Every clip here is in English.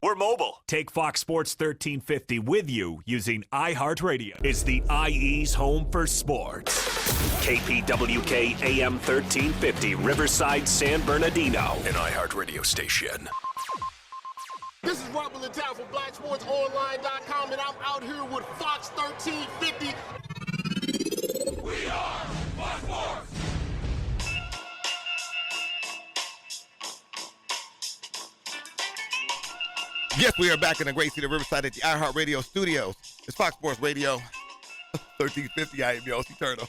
We're mobile. Take Fox Sports 1350 with you using iHeartRadio. It's the IE's home for sports. KPWK AM 1350, Riverside, San Bernardino. An iHeartRadio station. This is Robert Littell from BlackSportsOnline.com, and I'm out here with Fox 1350. We are Fox Sports. Yes, we are back in the great city of Riverside at the iHeartRadio studios. It's Fox Sports Radio 1350. I am your OC Turtle.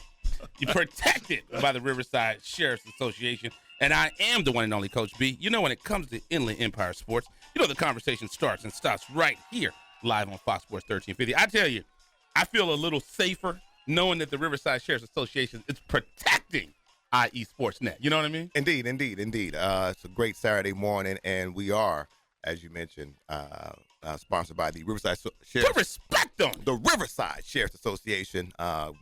You're protected by the Riverside Sheriff's Association, and I am the one and only Coach B. You know, when it comes to Inland Empire sports, you know the conversation starts and stops right here, live on Fox Sports 1350. I tell you, I feel a little safer knowing that the Riverside Sheriff's Association is protecting IE Sportsnet. You know what I mean? Indeed. It's a great Saturday morning, and we are, as you mentioned, sponsored by the Riverside Sheriff's. Put respect on the Riverside Sheriff's Association.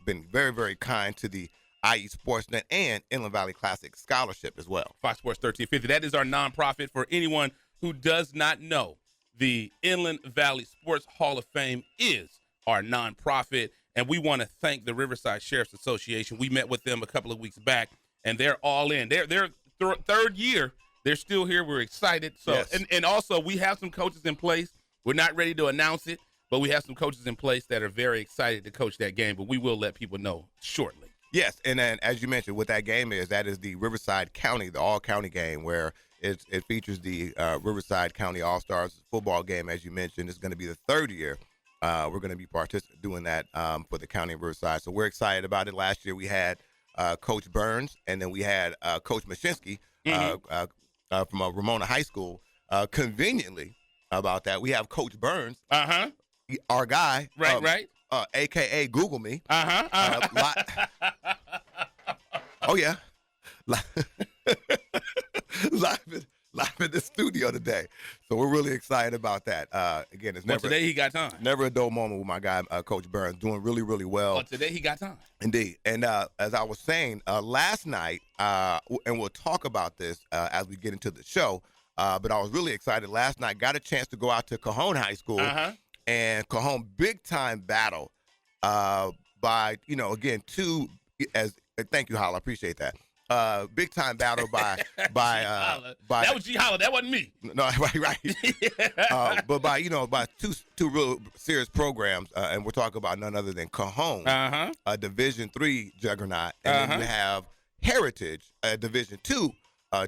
Been very, very kind to the IE Sportsnet and Inland Valley Classic Scholarship as well. Fox Sports 1350. That is our nonprofit. For anyone who does not know, the Inland Valley Sports Hall of Fame is our nonprofit, and we want to thank the Riverside Sheriff's Association. We met with them a couple of weeks back, and they're all in. They're third year. They're still here. We're excited. So, yes. and also we have some coaches in place. We're not ready to announce it, but we have some coaches in place that are very excited to coach that game. But we will let people know shortly. Yes, and then as you mentioned, what that game is, that is the Riverside County, the all-county game, where it features the Riverside County All-Stars football game. As you mentioned, it's going to be the third year. We're going to be doing that for the county of Riverside. So we're excited about it. Last year we had Coach Burns, and then we had Coach Mashinsky from Ramona High School. Conveniently about that, we have Coach Burns, our guy, right, a.k.a. Google Me. Oh, yeah. Live in the studio today. So we're really excited about that. Again, it's never today he got time. Never a dull moment with my guy, Coach Burns, doing really, really well. But today he got time. Indeed. And as I was saying, last night, and we'll talk about this as we get into the show, but I was really excited last night. Got a chance to go out to Cajon High School and Cajon big-time battle by, again, thank you, Holla. I appreciate that. Big time battle by that was G Holla. That wasn't me. No, right. But by two real serious programs, and we're talking about none other than Cajon, a Division III juggernaut, and then you have Heritage, a Division II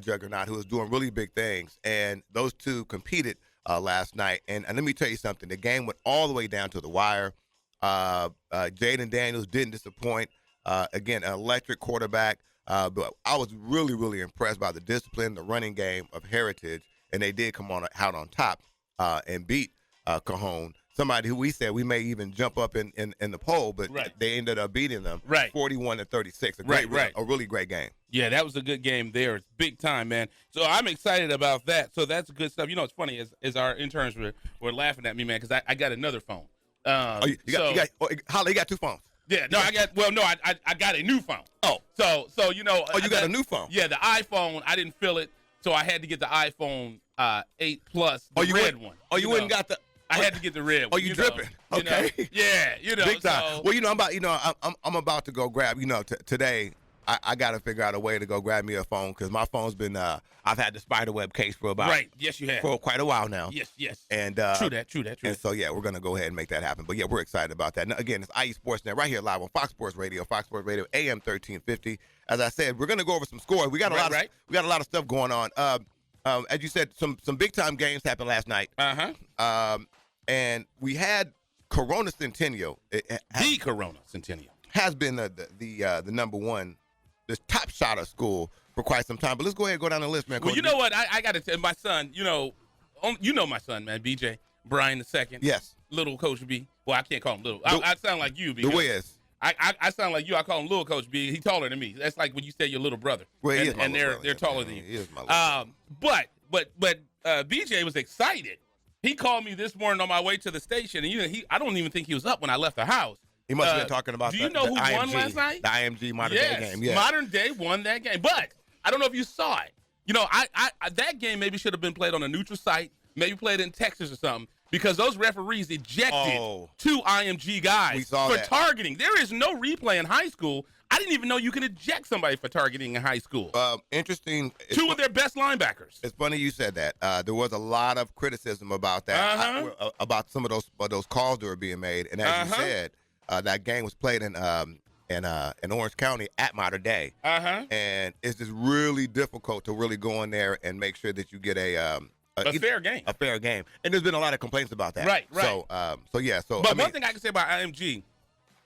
juggernaut, who is doing really big things. And those two competed last night. And let me tell you something: the game went all the way down to the wire. Jaden Daniels didn't disappoint. Again, an electric quarterback. But I was really, really impressed by the discipline, the running game of Heritage, and they did come out on top and beat Cajon. Somebody who we said we may even jump up in the poll, but they ended up beating them 41-36. A really great game. Yeah, that was a good game there. It's big time, man. So I'm excited about that. So that's good stuff. You know, it's funny as our interns were laughing at me, man, because I got another phone. Holly, you got two phones. Yeah, no, I got a new phone. Oh. So you know. Oh, you got a new phone? Yeah, the iPhone, I didn't feel it, so I had to get the iPhone 8 Plus, the red one. Oh, you wouldn't got the. I had to get the red one. Oh, you dripping? Okay. Yeah, big time. So, well, I'm about to go grab. Today. I got to figure out a way to go grab me a phone because my phone's been I've had the spiderweb case for about Yes, you have. For quite a while now. Yes. And True that. And so we're gonna go ahead and make that happen. But we're excited about that. Now, again, it's IE Sportsnet right here live on Fox Sports Radio AM 1350. As I said, we're gonna go over some scores. We got a lot of stuff going on. As you said, some big time games happened last night. And we had Corona Centennial. The Corona Centennial has been the number one. The top shot of school for quite some time. But let's go ahead and go down the list, man. Well, you know what? I got to tell my son, you know my son, man, BJ, Brian II. Yes. Little Coach B. Well, I can't call him little. I sound like you, B. The Wiz. I sound like you. I call him little Coach B. He's taller than me. That's like when you say your little brother. Well, and they're taller than you. He is my little But BJ was excited. He called me this morning on my way to the station, and I don't even think he was up when I left the house. He must have been talking about do you know who IMG, won last night? The IMG Modern Day game. Yeah. Modern Day won that game. But I don't know if you saw it. You know, I that game maybe should have been played on a neutral site maybe played in Texas or something, because those referees ejected 2 IMG guys for targeting. There is no replay in high school. I didn't even know you could eject somebody for targeting in high school. Interesting. 2 of their best linebackers. It's funny you said that. There was a lot of criticism about that, about some of those calls that were being made. And as you said, that game was played in Orange County at Mater Dei. And it's just really difficult to really go in there and make sure that you get a fair game. A fair game. And there's been a lot of complaints about that. Right. So But one thing I can say about IMG,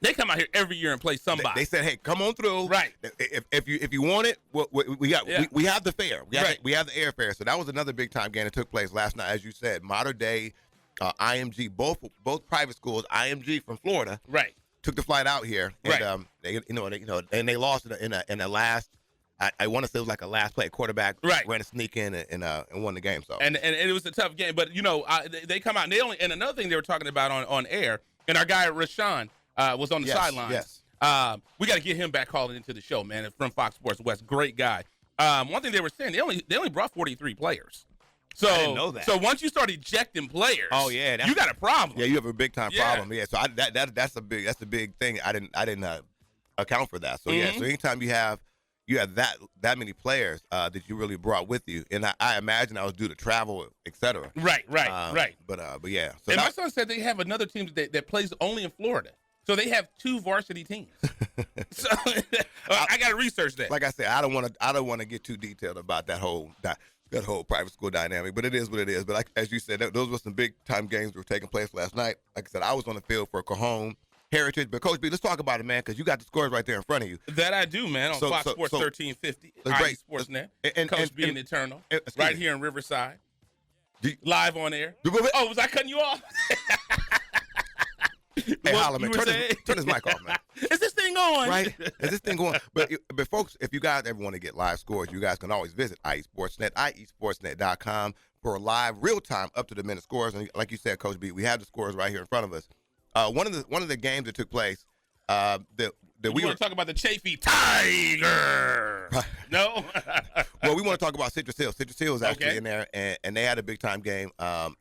they come out here every year and play somebody. They said, "Hey, come on through." Right. If you want it, we have the fare. We have the airfare. So that was another big time game that took place last night, as you said. Mater Dei, IMG, both private schools. IMG from Florida, took the flight out here, and and they lost in the last. I want to say it was like a last play. Quarterback ran a sneak in and won the game. So and it was a tough game, but they come out and and another thing they were talking about on air, and our guy Rashawn was on the sidelines. Yes. We got to get him back calling into the show, man. From Fox Sports West, great guy. One thing they were saying, they only brought 43 players. So I didn't know that. So once you start ejecting players, you got a problem. Yeah, you have a big time problem. Yeah, so that's a big thing. I didn't account for that. So so anytime you have that many players that you really brought with you, and I imagine that was due to travel, etc. Right. But yeah. So and my son said they have another team that plays only in Florida. So they have 2 varsity teams. So I got to research that. Like I said, I don't want to get too detailed about that whole private school dynamic, but it is what it is. But as you said, those were some big time games that were taking place last night. Like I said, I was on the field for Cajon Heritage. But Coach B, let's talk about it, man, because you got the scores right there in front of you. That I do, man, on Fox Sports 1350, IE Sportsnet, and Coach B and Eternal, right here in Riverside, live on air. Oh, was I cutting you off? Hey, holla, man. Turn his mic off, man. Is this thing on? Right? Is this thing going? But folks, if you guys ever want to get live scores, you guys can always visit IE Sportsnet, iesportsnet.com for live, real-time, up-to-the-minute scores. And like you said, Coach B, we have the scores right here in front of us. One of the games that took place that we want to talk about the Chafee Tiger. No? Well, we want to talk about Citrus Hill. Citrus Hill was actually in there, and they had a big-time game,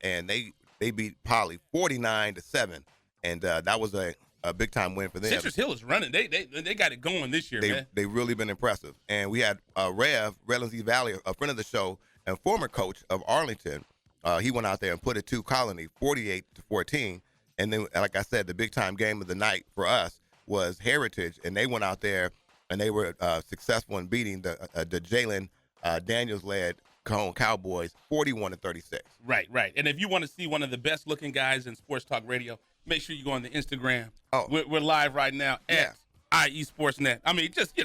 and they beat Poly 49-7. And that was a big-time win for them. Citrus Hill is running. They got it going this year, man. They've really been impressive. And we had Redlands East Valley, a friend of the show and former coach of Arlington. He went out there and put it to Colony 48-14. And then, like I said, the big-time game of the night for us was Heritage. And they went out there, and they were successful in beating the Jalen Daniels-led Cajon Cowboys 41-36. Right. And if you want to see one of the best-looking guys in sports talk radio, make sure you go on the Instagram. Oh, we're live right now at IE Sportsnet. I mean, just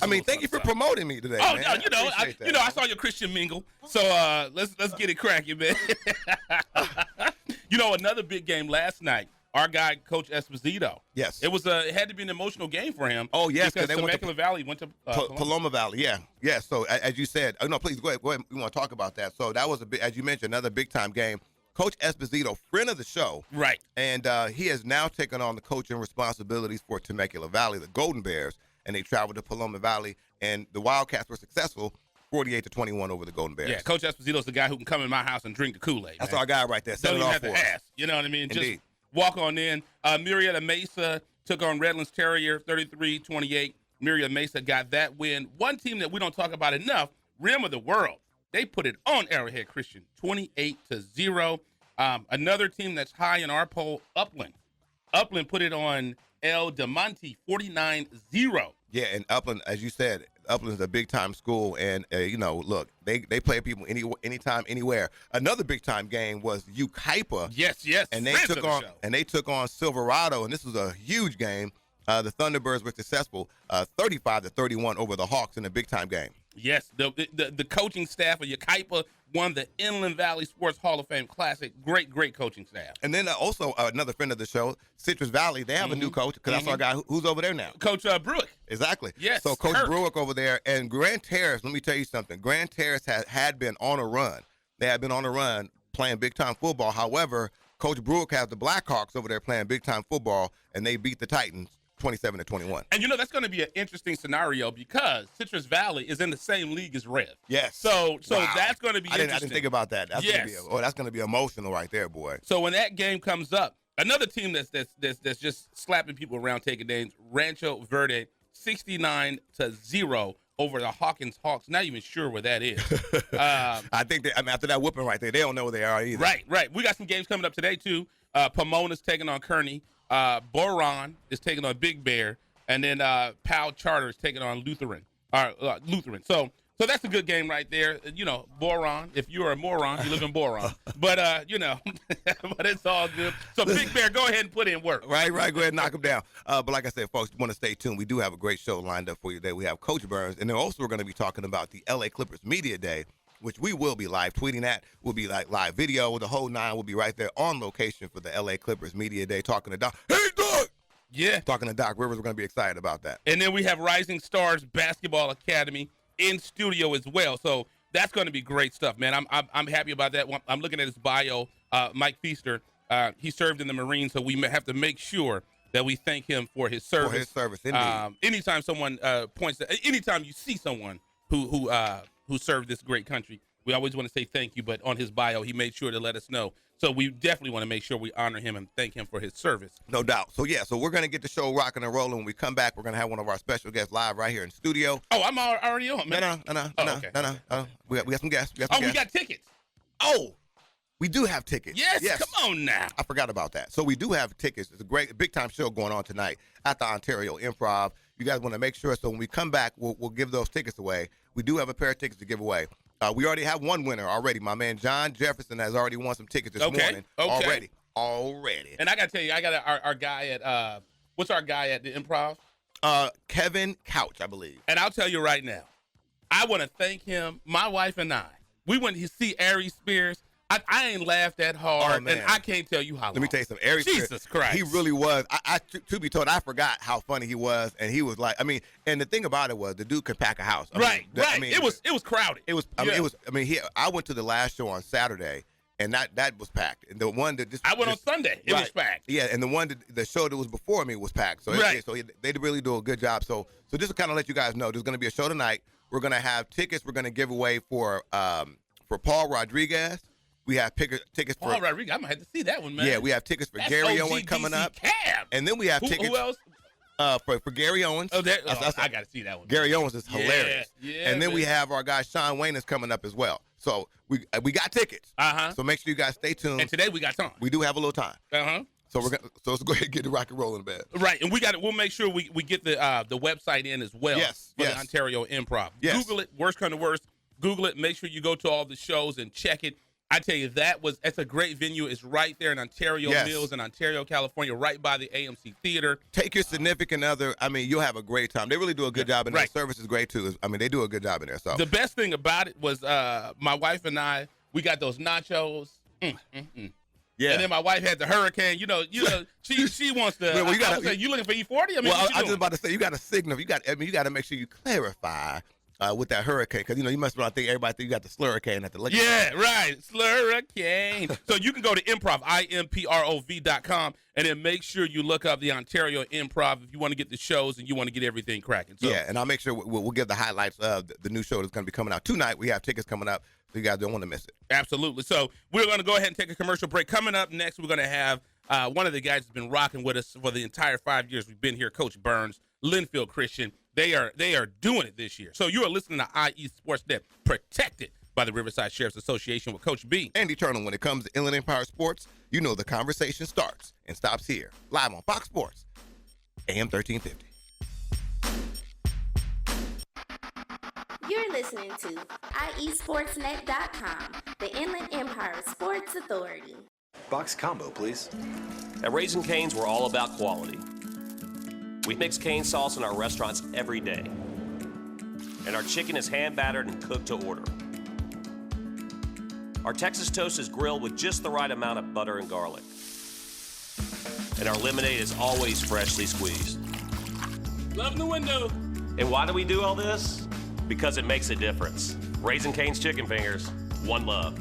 I mean, thank you for promoting me today. Oh, man. I saw your Christian mingle. So let's get it cracking, man. Another big game last night. Our guy, Coach Esposito. Yes. It had to be an emotional game for him. Oh, yes. Because Temecula Valley went to Paloma Valley. Yeah. So as you said, please go ahead. We want to talk about that. So that was as you mentioned, another big time game. Coach Esposito, friend of the show. Right. And he has now taken on the coaching responsibilities for Temecula Valley, the Golden Bears, and they traveled to Paloma Valley, and the Wildcats were successful 48-21 over the Golden Bears. Yeah, Coach Esposito's the guy who can come in my house and drink the Kool-Aid. That's our guy right there. Don't even have to ask. You know what I mean? Indeed. Just walk on in. Murrieta Mesa took on Redlands Terrier 33-28. Murrieta Mesa got that win. One team that we don't talk about enough, Rim of the World. They put it on Arrowhead Christian 28-0. Another team that's high in our poll, Upland. Upland put it on El Demonte 49-0. Yeah, and Upland, as you said, Upland's a big-time school, and, look, they play people anytime, anywhere. Another big-time game was Yucaipa. Yes. And they took on Silverado, and this was a huge game. The Thunderbirds were successful, 35-31 over the Hawks in a big-time game. Yes, the coaching staff of Yucaipa won the Inland Valley Sports Hall of Fame Classic. Great coaching staff. And then also another friend of the show, Citrus Valley, they have a new coach, because I saw a guy who's over there now. Coach Bruick. Exactly. Yes. So Coach Bruick over there, and Grand Terrace, let me tell you something. Grand Terrace had been on a run. They had been on a run playing big-time football. However, Coach Bruick has the Blackhawks over there playing big-time football, and they beat the Titans 27-21. And that's going to be an interesting scenario because Citrus Valley is in the same league as Rev. Yes. So Wow. that's going to be interesting. I didn't think about that. That's going to be emotional right there, boy. So when that game comes up, another team that's just slapping people around, taking names, Rancho Verde, 69-0 over the Hawkins Hawks. Not even sure where that is. I think after that whooping right there, they don't know where they are either. Right. We got some games coming up today too. Pomona's taking on Kearney. Boron is taking on Big Bear, and then Powell Charter is taking on Lutheran. So that's a good game right there. Boron. If you're a moron, you live in Boron. But but it's all good. So Big Bear, go ahead and put in work. Right. Go ahead and knock them down. But like I said, folks, want to stay tuned. We do have a great show lined up for you today. We have Coach Burns, and then also we're going to be talking about the LA Clippers Media Day, which we will be live tweeting at. We'll be like live video. The whole nine will be right there on location for the LA Clippers Media Day, talking to Doc. Hey, Doc! Yeah. Talking to Doc Rivers. We're going to be excited about that. And then we have Rising Stars Basketball Academy in studio as well. So that's going to be great stuff, man. I'm happy about that. I'm looking at his bio. Mike Feaster, he served in the Marines, so we have to make sure that we thank him for his service. For his service, indeed. Anytime someone anytime you see someone who served this great country, we always want to say thank you. But on his bio, he made sure to let us know. So we definitely want to make sure we honor him and thank him for his service. No doubt. So we're going to get the show rocking and rolling. When we come back, we're going to have one of our special guests live right here in studio. Oh, I'm already on, man. No. We got some guests. We got tickets. Oh, we do have tickets. Yes, come on now. I forgot about that. So we do have tickets. It's a great big-time show going on tonight at the Ontario Improv. You guys want to make sure. So when we come back, we'll give those tickets away. We do have a pair of tickets to give away. We already have one winner already. My man John Jefferson has already won some tickets this morning. Already. And I got to tell you, I got our guy at what's our guy at the Improv? Kevin Couch, I believe. And I'll tell you right now, I want to thank him. My wife and I, we went to see Ari Spears. I ain't laughed that hard, and I can't tell you how long. Let me tell you something. Ari Jesus Christ. He really was. To be told, I forgot how funny he was, and he was like, and the thing about it was, the dude could pack a house. Right. It was crowded. I went to the last show on Saturday, and that was packed. And the one that I went on Sunday. It was packed. Yeah, and the show that was before me was packed. So they really do a good job. So just to kind of let you guys know, there's going to be a show tonight. We're going to have tickets. We're going to give away for Paul Rodriguez. We have tickets for Paul Rodriguez. I'm gonna have to see that one, man. Yeah, we have tickets for Gary Owens coming up. Cab. And then we have tickets. Who else? For Gary Owens. I got to see that one. Gary Owens is hilarious. Yeah, and then we have our guy Sean Wayne is coming up as well. So we got tickets. So make sure you guys stay tuned. And today we got time. We do have a little time. So let's go ahead and get the rock and roll in bed. Right, and we'll make sure we get the website in as well. Yes. For the Ontario Improv. Yes. Google it. Worst come to worst. Google it. Make sure you go to all the shows and check it. I tell you, that's a great venue. It's right there in Ontario Mills in Ontario, California, right by the AMC Theater. Take your significant other. You'll have a great time. They really do a good job in there. Service is great, too. They do a good job in there. So the best thing about it was my wife and I, we got those nachos. Yeah. And then my wife had the hurricane. She wants to. Well, you looking for E40? I was just about to say, you got to signal. You got to make sure you clarify. With that hurricane, because you must think everybody think you got the slurricane at the lake. Yeah, right, slurricane. So you can go to improv.com and then make sure you look up the Ontario Improv if you want to get the shows and you want to get everything cracking. So, yeah, and I'll make sure we'll give the highlights of the new show that's going to be coming out tonight. We have tickets coming up, so you guys don't want to miss it. Absolutely. So we're going to go ahead and take a commercial break. Coming up next, we're going to have one of the guys that's been rocking with us for the entire 5 years we've been here, Coach Burns, Linfield Christian. They are doing it this year. So you are listening to IE Sports Net, protected by the Riverside Sheriff's Association with Coach B. And Eternal, when it comes to Inland Empire Sports, the conversation starts and stops here. Live on Fox Sports, AM 1350. You're listening to IESportsNet.com, the Inland Empire Sports Authority. Box combo, please. At Raising Cane's, we're all about quality. We mix cane sauce in our restaurants every day. And our chicken is hand-battered and cooked to order. Our Texas toast is grilled with just the right amount of butter and garlic. And our lemonade is always freshly squeezed. Love the window. And why do we do all this? Because it makes a difference. Raising Cane's Chicken Fingers, one love.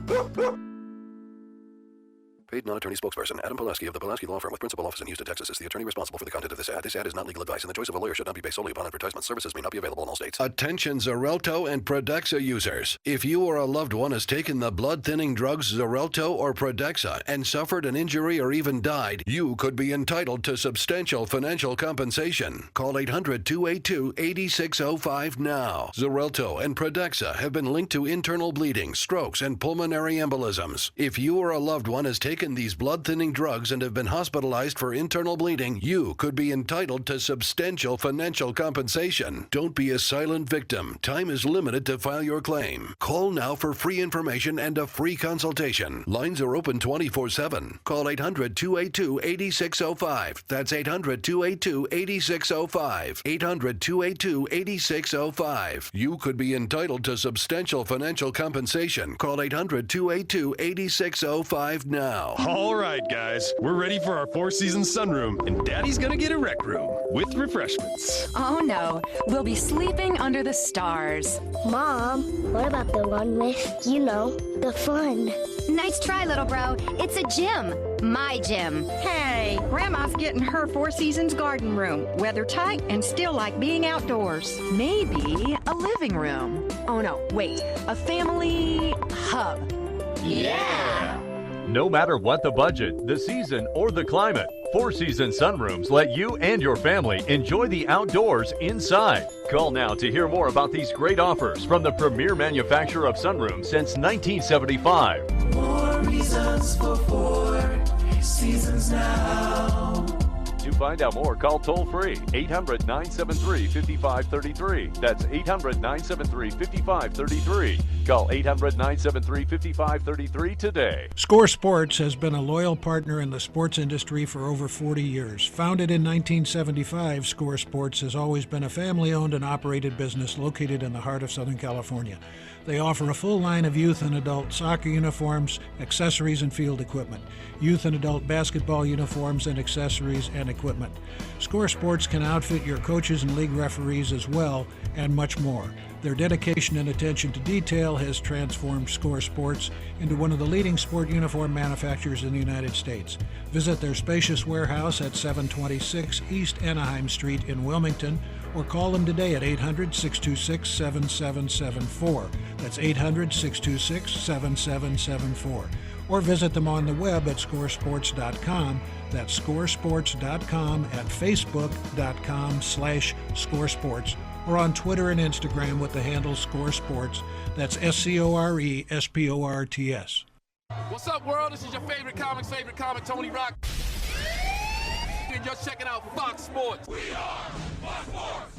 Paid non-attorney spokesperson Adam Pulaski of the Pulaski Law Firm with principal office in Houston, Texas is the attorney responsible for the content of this ad. This ad is not legal advice, and the choice of a lawyer should not be based solely upon advertisement. Services may not be available in all states. Attention Xarelto and Pradaxa users. If you or a loved one has taken the blood-thinning drugs Xarelto or Pradaxa and suffered an injury or even died, you could be entitled to substantial financial compensation. Call 800-282-8605 now. Xarelto and Pradaxa have been linked to internal bleeding, strokes, and pulmonary embolisms. If you or a loved one has taken these blood-thinning drugs and have been hospitalized for internal bleeding, you could be entitled to substantial financial compensation. Don't be a silent victim. Time is limited to file your claim. Call now for free information and a free consultation. Lines are open 24/7. Call 800-282-8605. That's 800-282-8605. 800-282-8605. You could be entitled to substantial financial compensation. Call 800-282-8605 now. All right, guys, we're ready for our Four Seasons sunroom, and Daddy's gonna get a rec room with refreshments. Oh no, we'll be sleeping under the stars. Mom, what about the one with, the fun? Nice try, little bro. It's a gym. My gym. Hey, Grandma's getting her Four Seasons garden room. Weather tight and still like being outdoors. Maybe a living room. Oh no, wait, a family hub. Yeah! No matter what the budget, the season, or the climate, Four Seasons sunrooms let you and your family enjoy the outdoors inside. Call now to hear more about these great offers from the premier manufacturer of sunrooms since 1975. More reasons for Four Seasons now. To find out more, call toll-free 800-973-5533. That's 800-973-5533. Call 800-973-5533 today. Score Sports has been a loyal partner in the sports industry for over 40 years. Founded in 1975, Score Sports has always been a family-owned and operated business located in the heart of Southern California. They offer a full line of youth and adult soccer uniforms, accessories, and field equipment, youth and adult basketball uniforms and accessories and equipment. Score Sports can outfit your coaches and league referees as well, and much more. Their dedication and attention to detail has transformed Score Sports into one of the leading sport uniform manufacturers in the United States. Visit their spacious warehouse at 726 East Anaheim Street in Wilmington, or call them today at 800-626-7774. That's 800-626-7774. Or visit them on the web at scoresports.com. That's scoresports.com, at facebook.com/scoresports, or on Twitter and Instagram with the handle Score Sports. That's SCORESPORTS. What's up, world? This is your favorite comic, Tony Rock. And you're checking out Fox Sports. We are Fox Sports.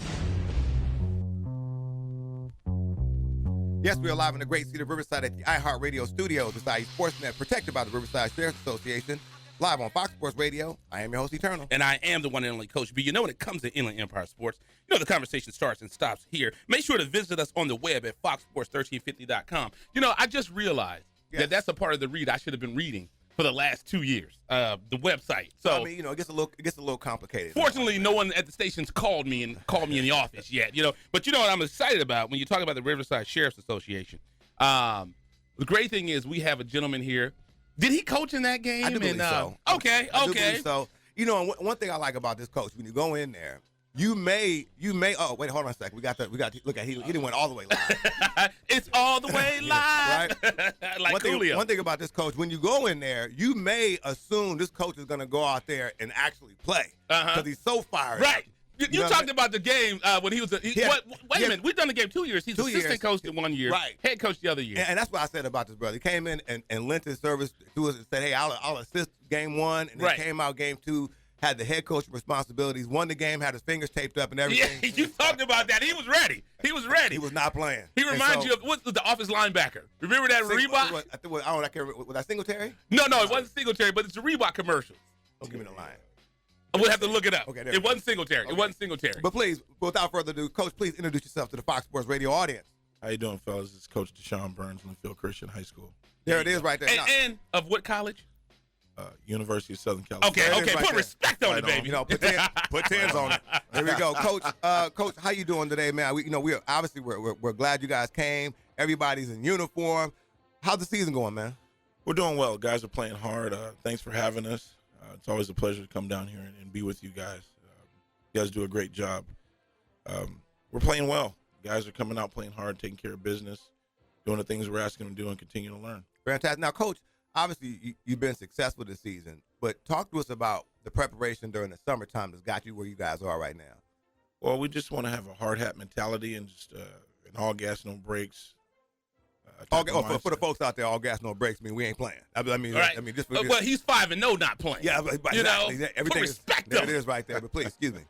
Yes, we are live in the great city of Riverside at the iHeartRadio studios beside Sportsnet, protected by the Riverside Sheriff's Association. Live on Fox Sports Radio. I am your host, Eternal. And I am the one and only Coach B. You know, when it comes to Inland Empire Sports, the conversation starts and stops here. Make sure to visit us on the web at foxsports1350.com. I just realized that that's a part of the read I should have been reading for the last 2 years, the website. So it gets a little complicated. Fortunately, no one at the station's called me in the office yet. But you know what I'm excited about when you talk about the Riverside Sheriff's Association. The great thing is we have a gentleman here. Did he coach in that game? I do believe so. Okay. I do believe so. And one thing I like about this coach, when you go in there, you may. Oh, wait, hold on a second. We got. Look at he didn't went all the way live. It's all the way live. Right. One thing about this coach, when you go in there, you may assume this coach is going to go out there and actually play because he's so fired. Right. You talked about the game when he was. Wait a minute. We've done the game 2 years. He's assistant coach in 1 year. Right. Head coach the other year. And that's what I said about this brother. He came in and lent his service to us and said, "Hey, I'll assist game one," and then came out game two. Had the head coach responsibilities, won the game, had his fingers taped up and everything. Yeah, you talked about that. He was ready. He was not playing. He reminds you of what's the office linebacker. Remember that Reebok? I can't remember. Was that Singletary? No, it wasn't Singletary, but it's a Reebok commercial. Don't give me the line. We'll have to look it up. Okay, it wasn't Singletary. Okay. It wasn't Singletary. But please, without further ado, Coach, please introduce yourself to the Fox Sports Radio audience. How you doing, fellas? This is Coach Deshaun Burns, Linfield Christian High School. There it is right there. And of what college? University of Southern California. Okay. Put respect on it, baby. Put tens on it. There we go, Coach. Coach, how you doing today, man? We're obviously we're glad you guys came. Everybody's in uniform. How's the season going, man? We're doing well. Guys are playing hard. Thanks for having us. It's always a pleasure to come down here and be with you guys. You guys do a great job. We're playing well. Guys are coming out playing hard, taking care of business, doing the things we're asking them to do, and continue to learn. Fantastic. Now, Coach, obviously you've been successful this season, but talk to us about the preparation during the summertime that's got you where you guys are right now. Well, we just want to have a hard hat mentality and just an all gas, no brakes. For the folks out there, all gas, no brakes mean we ain't playing. Right. Well, he's 5-0 not playing. Yeah, exactly. Everything respect there it is right there. But please, excuse me.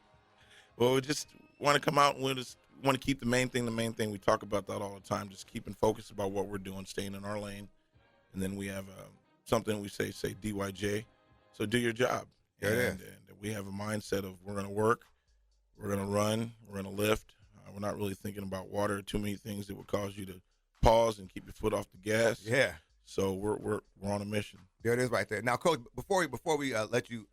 Well, we just want to come out and we just want to keep the main thing. We talk about that all the time, just keeping focused about what we're doing, staying in our lane. And then we have something we say DYJ. So do your job. There it is. And we have a mindset of we're going to work, we're going to run, we're going to lift. We're not really thinking about water, too many things that would cause you to pause and keep your foot off the gas. Yeah. So we're on a mission. There it is right there. Now, Coach, before we let you,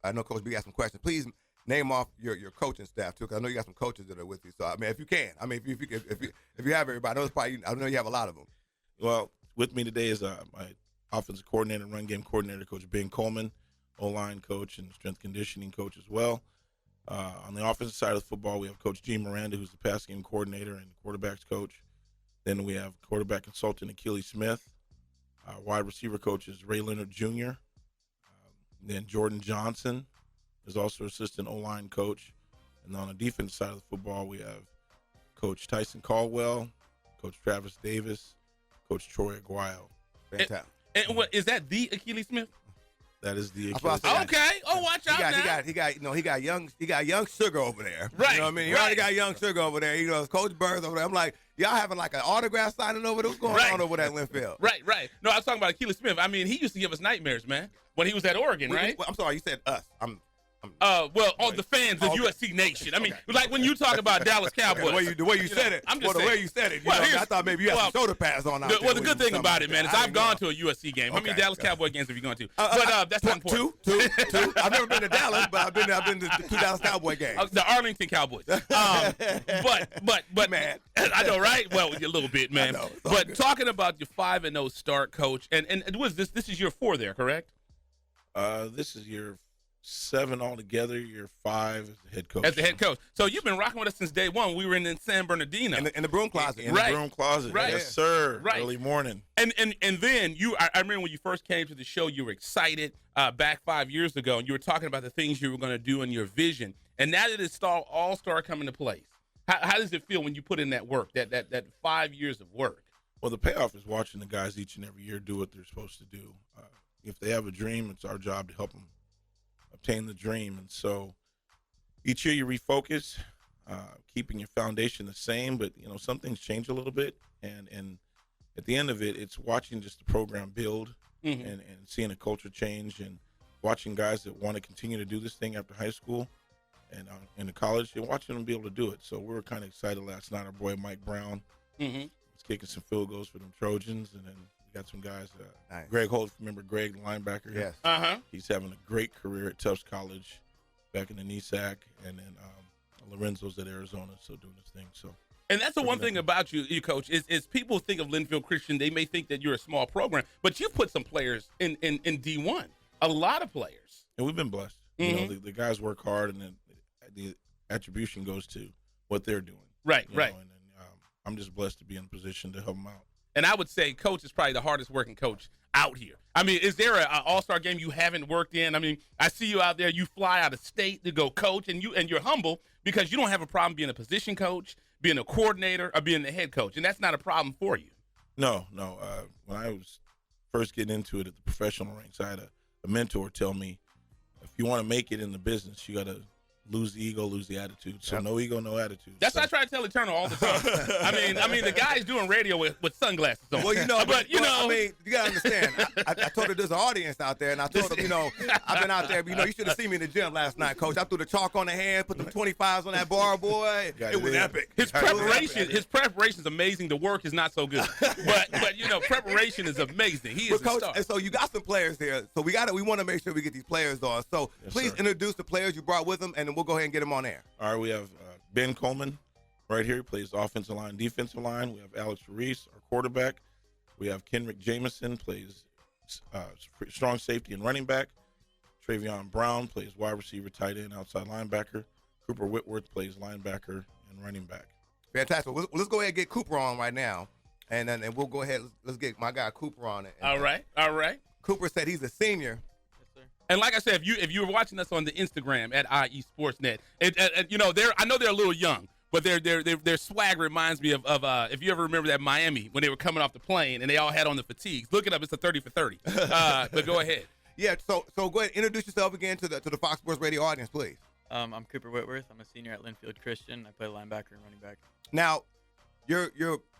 I know Coach B got some questions. Please name off your coaching staff too, because I know you got some coaches that are with you. So I mean, if you can, if you have everybody, I know you have a lot of them. Well, with me today is my offensive coordinator, run game coordinator, Coach Ben Coleman, O-line coach and strength conditioning coach as well. On the offensive side of the football, we have Coach G. Miranda, who's the pass game coordinator and quarterbacks coach. Then we have quarterback consultant Achilles Smith. Wide receiver coach is Ray Leonard Jr. Then Jordan Johnson is also assistant O-line coach. And on the defense side of the football, we have Coach Tyson Caldwell, Coach Travis Davis, Coach Troy Aguayo. Fantastic. And what is that? The Achilles Smith? That is the Achilles. Okay. Oh, watch out now. He got young sugar over there. Right. You know what I mean? He already got young sugar over there. You know, Coach Burns over there. I'm like, y'all having like an autograph signing over there? What's going on over there at Linfield? Right. No, I was talking about Achilles Smith. I mean, he used to give us nightmares, man, when he was at Oregon, right? I'm sorry, you said us. All the fans of USC Nation. I mean, like when you talk about Dallas Cowboys. The way you said it. I'm just saying. The way you said it. I thought maybe you had some shoulder pads on out there. Well, the good thing about it, man, is I've gone to a USC game. How many Dallas Cowboy games have you gone to? But that's not important. Two. I've never been to Dallas, but I've been to 2 Dallas Cowboy games. The Arlington Cowboys. But man, I know, right? Well, a little bit, man. But talking about your 5-0 start, Coach, and what is this? This is year 4 there, correct? This is year 7 altogether. Year 5 as the head coach. As the head coach. So you've been rocking with us since day one. We were in San Bernardino. In the broom closet. In the broom closet. Right. Yes, sir. Right. Early morning. And then I remember when you first came to the show, you were excited back 5 years ago, and you were talking about the things you were going to do in your vision. And now that it's all started coming to place, how does it feel when you put in that work, that 5 years of work? Well, the payoff is watching the guys each and every year do what they're supposed to do. If they have a dream, it's our job to help them obtain the dream. And so each year you refocus, keeping your foundation the same, but some things change a little bit, and at the end of it, it's watching just the program build and seeing a culture change, and watching guys that want to continue to do this thing after high school and in the college, and watching them be able to do it. So we were kind of excited last night. Our boy Mike Brown was kicking some field goals for them Trojans, and then got some guys. Nice. Greg Holt, remember Greg, the linebacker? Yes. He's having a great career at Tufts College, back in the NESAC, and then Lorenzo's at Arizona, so doing his thing. So. And that's the one thing about you, Coach, is people think of Linfield Christian, they may think that you're a small program, but you put some players in D1, a lot of players. And we've been blessed. The guys work hard, and then the attribution goes to what they're doing. Right. And I'm just blessed to be in a position to help them out. And I would say Coach is probably the hardest working coach out here. I mean, is there an all-star game you haven't worked in? I mean, I see you out there. You fly out of state to go coach, and you're humble because you don't have a problem being a position coach, being a coordinator, or being the head coach, and that's not a problem for you. No. When I was first getting into it at the professional ranks, I had a mentor tell me, if you want to make it in the business, you got to lose the ego, lose the attitude. So no ego, no attitude. That's what I try to tell Eternal all the time. I mean, the guy's doing radio with sunglasses on. Well, you gotta understand. I told her there's an audience out there, and I told him, I've been out there. You should have seen me in the gym last night, Coach. I threw the chalk on the hand, put them 25s on that bar, boy. It was epic. His preparation is amazing. The work is not so good, but preparation is amazing. He is Coach, a star. And so you got some players here. So we want to make sure we get these players on. So please introduce the players you brought with them, and we'll go ahead and get them on air. All right, we have Ben Coleman right here. He plays offensive line, defensive line. We have Alex Reese, our quarterback. We have Kenrick Jameson, plays strong safety and running back. Travion Brown plays wide receiver, tight end, outside linebacker. Cooper Whitworth plays linebacker and running back. Fantastic. Let's go ahead and get Cooper on right now, and then we'll go ahead. Let's get my guy Cooper on it. All right. Cooper said he's a senior. And like I said, if you were watching us on the Instagram at IE Sportsnet, I know they're a little young, but their swag reminds me of if you ever remember that Miami when they were coming off the plane and they all had on the fatigues. Look it up; it's a 30 for 30. But go ahead. Yeah. So go ahead, introduce yourself again to the Fox Sports Radio audience, please. I'm Cooper Whitworth. I'm a senior at Linfield Christian. I play linebacker and running back. Now, you're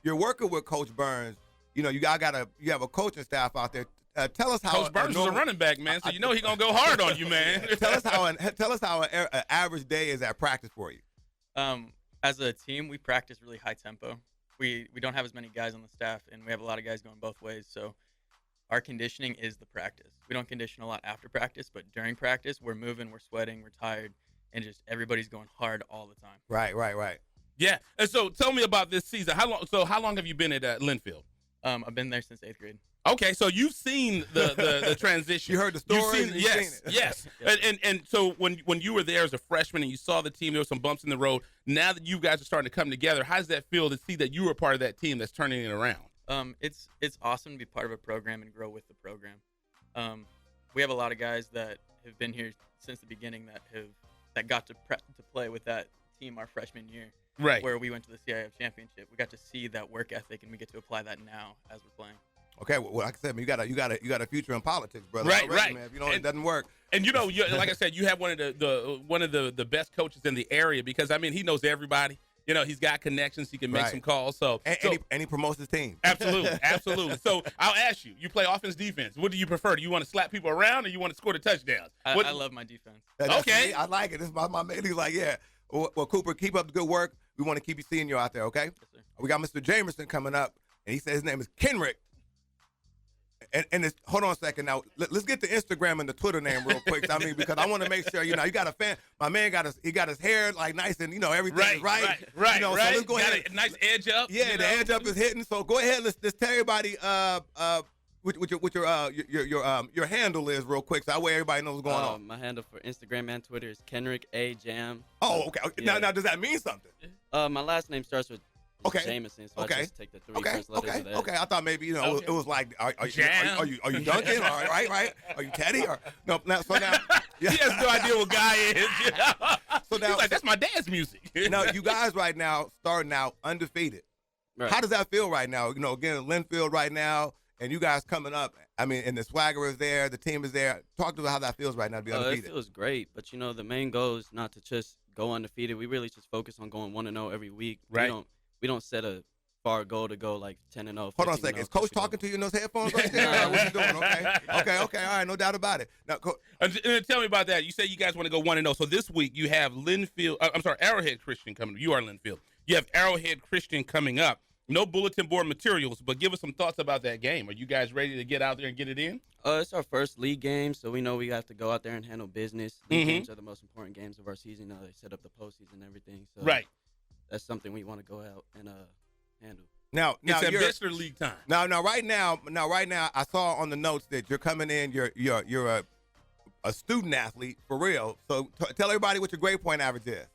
working with Coach Burns. You know, you have a coaching staff out there. Tell us how Coach Burns is a running back, man. So you know he's gonna go hard on you, man. Tell us how an average day is at practice for you. As a team, we practice really high tempo. We don't have as many guys on the staff, and we have a lot of guys going both ways. So our conditioning is the practice. We don't condition a lot after practice, but during practice, we're moving, we're sweating, we're tired, and just everybody's going hard all the time. Right. Yeah. And so tell me about this season. How long have you been at Linfield? I've been there since 8th grade. Okay, so you've seen the transition. You heard the story. Yes. And so when you were there as a freshman and you saw the team, there were some bumps in the road. Now that you guys are starting to come together, how does that feel to see that you were part of that team that's turning it around? It's awesome to be part of a program and grow with the program. We have a lot of guys that have been here since the beginning that got to play with that team our freshman year. Right. Where we went to the CIF championship. We got to see that work ethic, and we get to apply that now as we're playing. Okay, well, like I said, man, you got a future in politics, brother. Right, already, right. Man. If you know it doesn't work. And like I said, you have one of the best coaches in the area because I mean he knows everybody. You know, he's got connections. He can make some calls. And he promotes his team. Absolutely. So I'll ask you. You play offense, defense. What do you prefer? Do you want to slap people around or you want to score the touchdowns? I love my defense. Okay. I like it. This is my man. He's like, yeah. Well, Cooper, keep up the good work. We want to keep you seeing you out there, okay? Yes, sir. We got Mr. Jamerson coming up, and he said his name is Kenrick. And hold on a second now. Let's get the Instagram and the Twitter name real quick. I mean, because I want to make sure you got a fan. My man got his hair like nice and everything right. Right. So let's go ahead. Got a nice edge up. Yeah, the edge up is hitting. So go ahead. Let's tell everybody what your handle is real quick, so that way everybody knows what's going on. My handle for Instagram and Twitter is Kenrick A Jam. Oh, okay. Yeah. Now does that mean something? My last name starts with Jameson, so I just take the three first letters of that. Okay. I thought maybe it was like are you Duncan? right? Are you Teddy? Or no? Now he has no idea what guy is. So now he's like, that's my dad's music. Now you guys right now starting out undefeated. Right. How does that feel right now? Again, Linfield right now, and you guys coming up. I mean, and the swagger is there, the team is there. Talk to us how that feels right now to be undefeated. It feels great, but the main goal is not to just go undefeated. We really just focus on going 1-0 every week. Right. We don't set a far goal to go like 10-0. Hold on a second. Is Coach talking to you in those headphones right there? What you doing? Okay. All right, no doubt about it. Now, and tell me about that. You say you guys want to go 1-0. So this week you have Arrowhead Christian coming. You are Linfield. You have Arrowhead Christian coming up. No bulletin board materials, but give us some thoughts about that game. Are you guys ready to get out there and get it in? It's our first league game, so we know we have to go out there and handle business. League games are the most important games of our season. They set up the postseason and everything. So right. That's something we want to go out and handle. Now it's investor league time. Now, right now, I saw on the notes that you're coming in. You're a student athlete for real. So tell everybody what your grade point average is.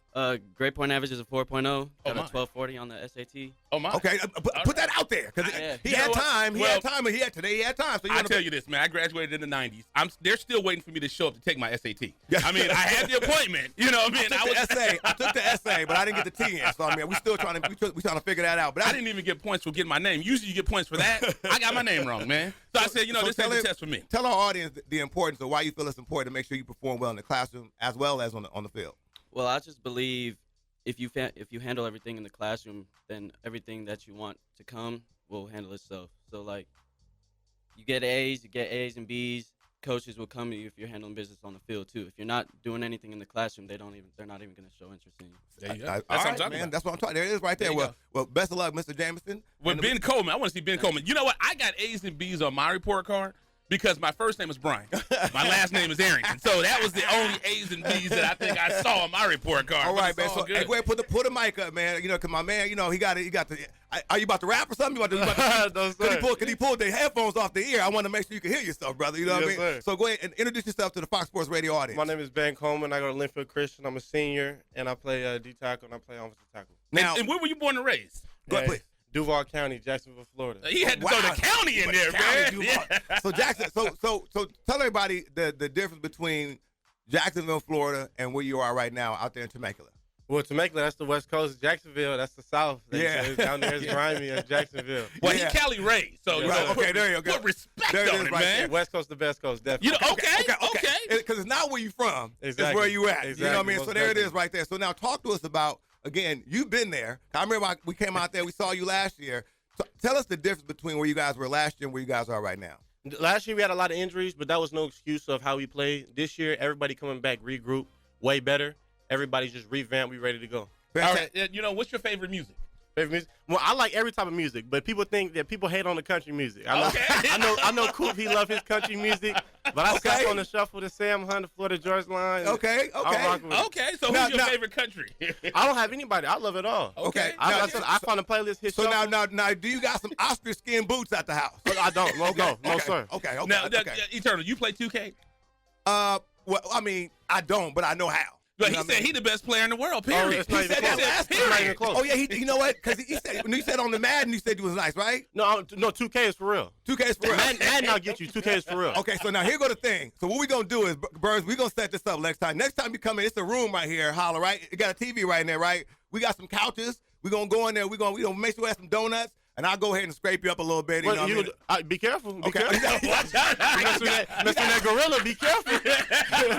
Grade point average is a 4.0. Got a 1240 on the SAT. Oh my! Okay, put that out there because he had time. He had time. Today he had time. So I tell you this, man. I graduated in the '90s. They're still waiting for me to show up to take my SAT. I mean, I had the appointment. You know what I mean? I took the essay, but I didn't get the T in. So I mean, we still trying to figure that out. But I didn't even get points for getting my name. Usually you get points for that. I got my name wrong, man. So I said, this ain't the test for me. Tell our audience the importance of why you feel it's important to make sure you perform well in the classroom as well as on the field. Well, I just believe if you handle everything in the classroom, then everything that you want to come will handle itself. So like, you get A's and B's. Coaches will come to you if you're handling business on the field too. If you're not doing anything in the classroom, they're not even going to show interest in you. There you go. That's what I'm talking about. That's what I'm talking. There it is right there. Well, best of luck, Mr. Jameson. With Ben Coleman, I want to see Ben Coleman. You know what? I got A's and B's on my report card. because my first name is Brian. My last name is Arrington. So that was the only A's and B's that I think I saw on my report card. All right, man. So good. hey, go ahead, put the mic up, man. You know, because my man, you know, he got the. Are you about to rap or something? Could he pull the headphones off the ear? I want to make sure you can hear yourself, brother. You know what I mean? Sir. So go ahead and introduce yourself to the Fox Sports Radio audience. My name is Ben Coleman. I go to Linfield Christian. I'm a senior, and I play D tackle and I play offensive tackle. Now, and where were you born and raised? Go ahead, please. Duval County, Jacksonville, Florida. He had to throw the county in there, man. Yeah. So Jackson, so tell everybody the difference between Jacksonville, Florida, and where you are right now out there in Temecula. Well, Temecula, that's the West Coast. Jacksonville, that's the South. Down there is grimy in Jacksonville. Well, he Cali raised, so okay, there you go. Put respect on it, right man. there. West Coast, the best coast, definitely. Okay. Because it's not where you from. Exactly. It's where you at. Exactly. You know what I mean? So there it is right there. So now talk to us about, again, you've been there. I remember we came out there. We saw you last year. So tell us the difference between where you guys were last year and where you guys are right now. Last year we had a lot of injuries, but that was no excuse of how we played. This year, everybody coming back, regroup, way better. Everybody's just revamped. We ready to go. All right. You know, what's your favorite music? Favorite music? Well, I like every type of music, but people think that people hate on the country music. I know Coop, he love his country music, but I sat on the shuffle to Sam Hunt, the Florida Georgia line. Okay. So who's your favorite country? I don't have anybody. I love it all. Okay. I found a playlist. So now, do you got some ostrich skin boots at the house? I don't. No, sir. Okay. Now, Eternal, you play 2K? Well, I mean, I don't, but I know how. But he said he the best player in the world, period. He said that last period. Oh, yeah, you know what? Because he said, when he said on the Madden, he said he was nice, right? No, 2K is for real. 2K is for real. Madden I'll get you. 2K is for real. Okay, so now here go the thing. So what we going to do is, Burns, we going to set this up next time. Next time you come in, it's a room right here, Holler, right? You got a TV right in there, right? We got some couches. We're going to go in there. We're going to make sure we have some donuts. And I'll go ahead and scrape you up a little bit. You know what I mean? Be careful. Be okay. careful. Watch out. Messing that gorilla, be careful.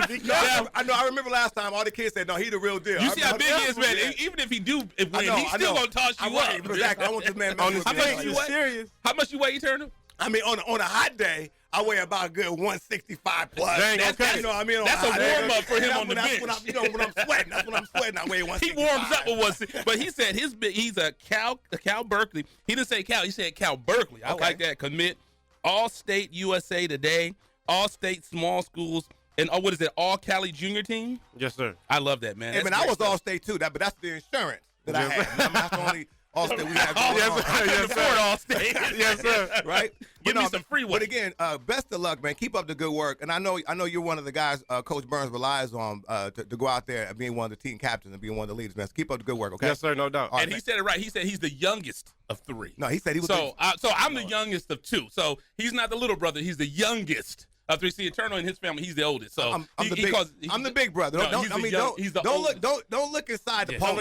Be careful. I remember last time all the kids said, no, he the real deal. You see how big he is, man. Even if he do win, he's still going to toss you up. Exactly. I want this man. How much you weigh, Eternal? I mean, on a hot day, I weigh about a good 165 plus. That's, you know what I mean? That's a warm-up for him on the bench. When I'm sweating, that's when I'm sweating. I weigh 165. He warms up with 160. But he said he's a Cal Berkeley. He didn't say Cal. He said Cal Berkeley. I like that. Commit. All-State USA Today. All-State small schools. And what is it? All-Cali junior team? Yes, sir. I love that, man. Hey, man, I was All-State too. But that's the insurance that I had. That's the only All-State we have. Yes, sir. All-State. Yes, sir. Right? Give me some free ones. But again, best of luck, man. Keep up the good work. And I know you're one of the guys Coach Burns relies on to go out there and being one of the team captains and being one of the leaders, man. So keep up the good work, okay? Yes, sir. No doubt. And he said it right. He said he's the youngest of 3. No, he said he was. So I'm the youngest of 2. So he's not the little brother. He's the youngest of 3. See, Eternal in his family, he's the oldest. So I'm the big brother. Don't look inside the polo.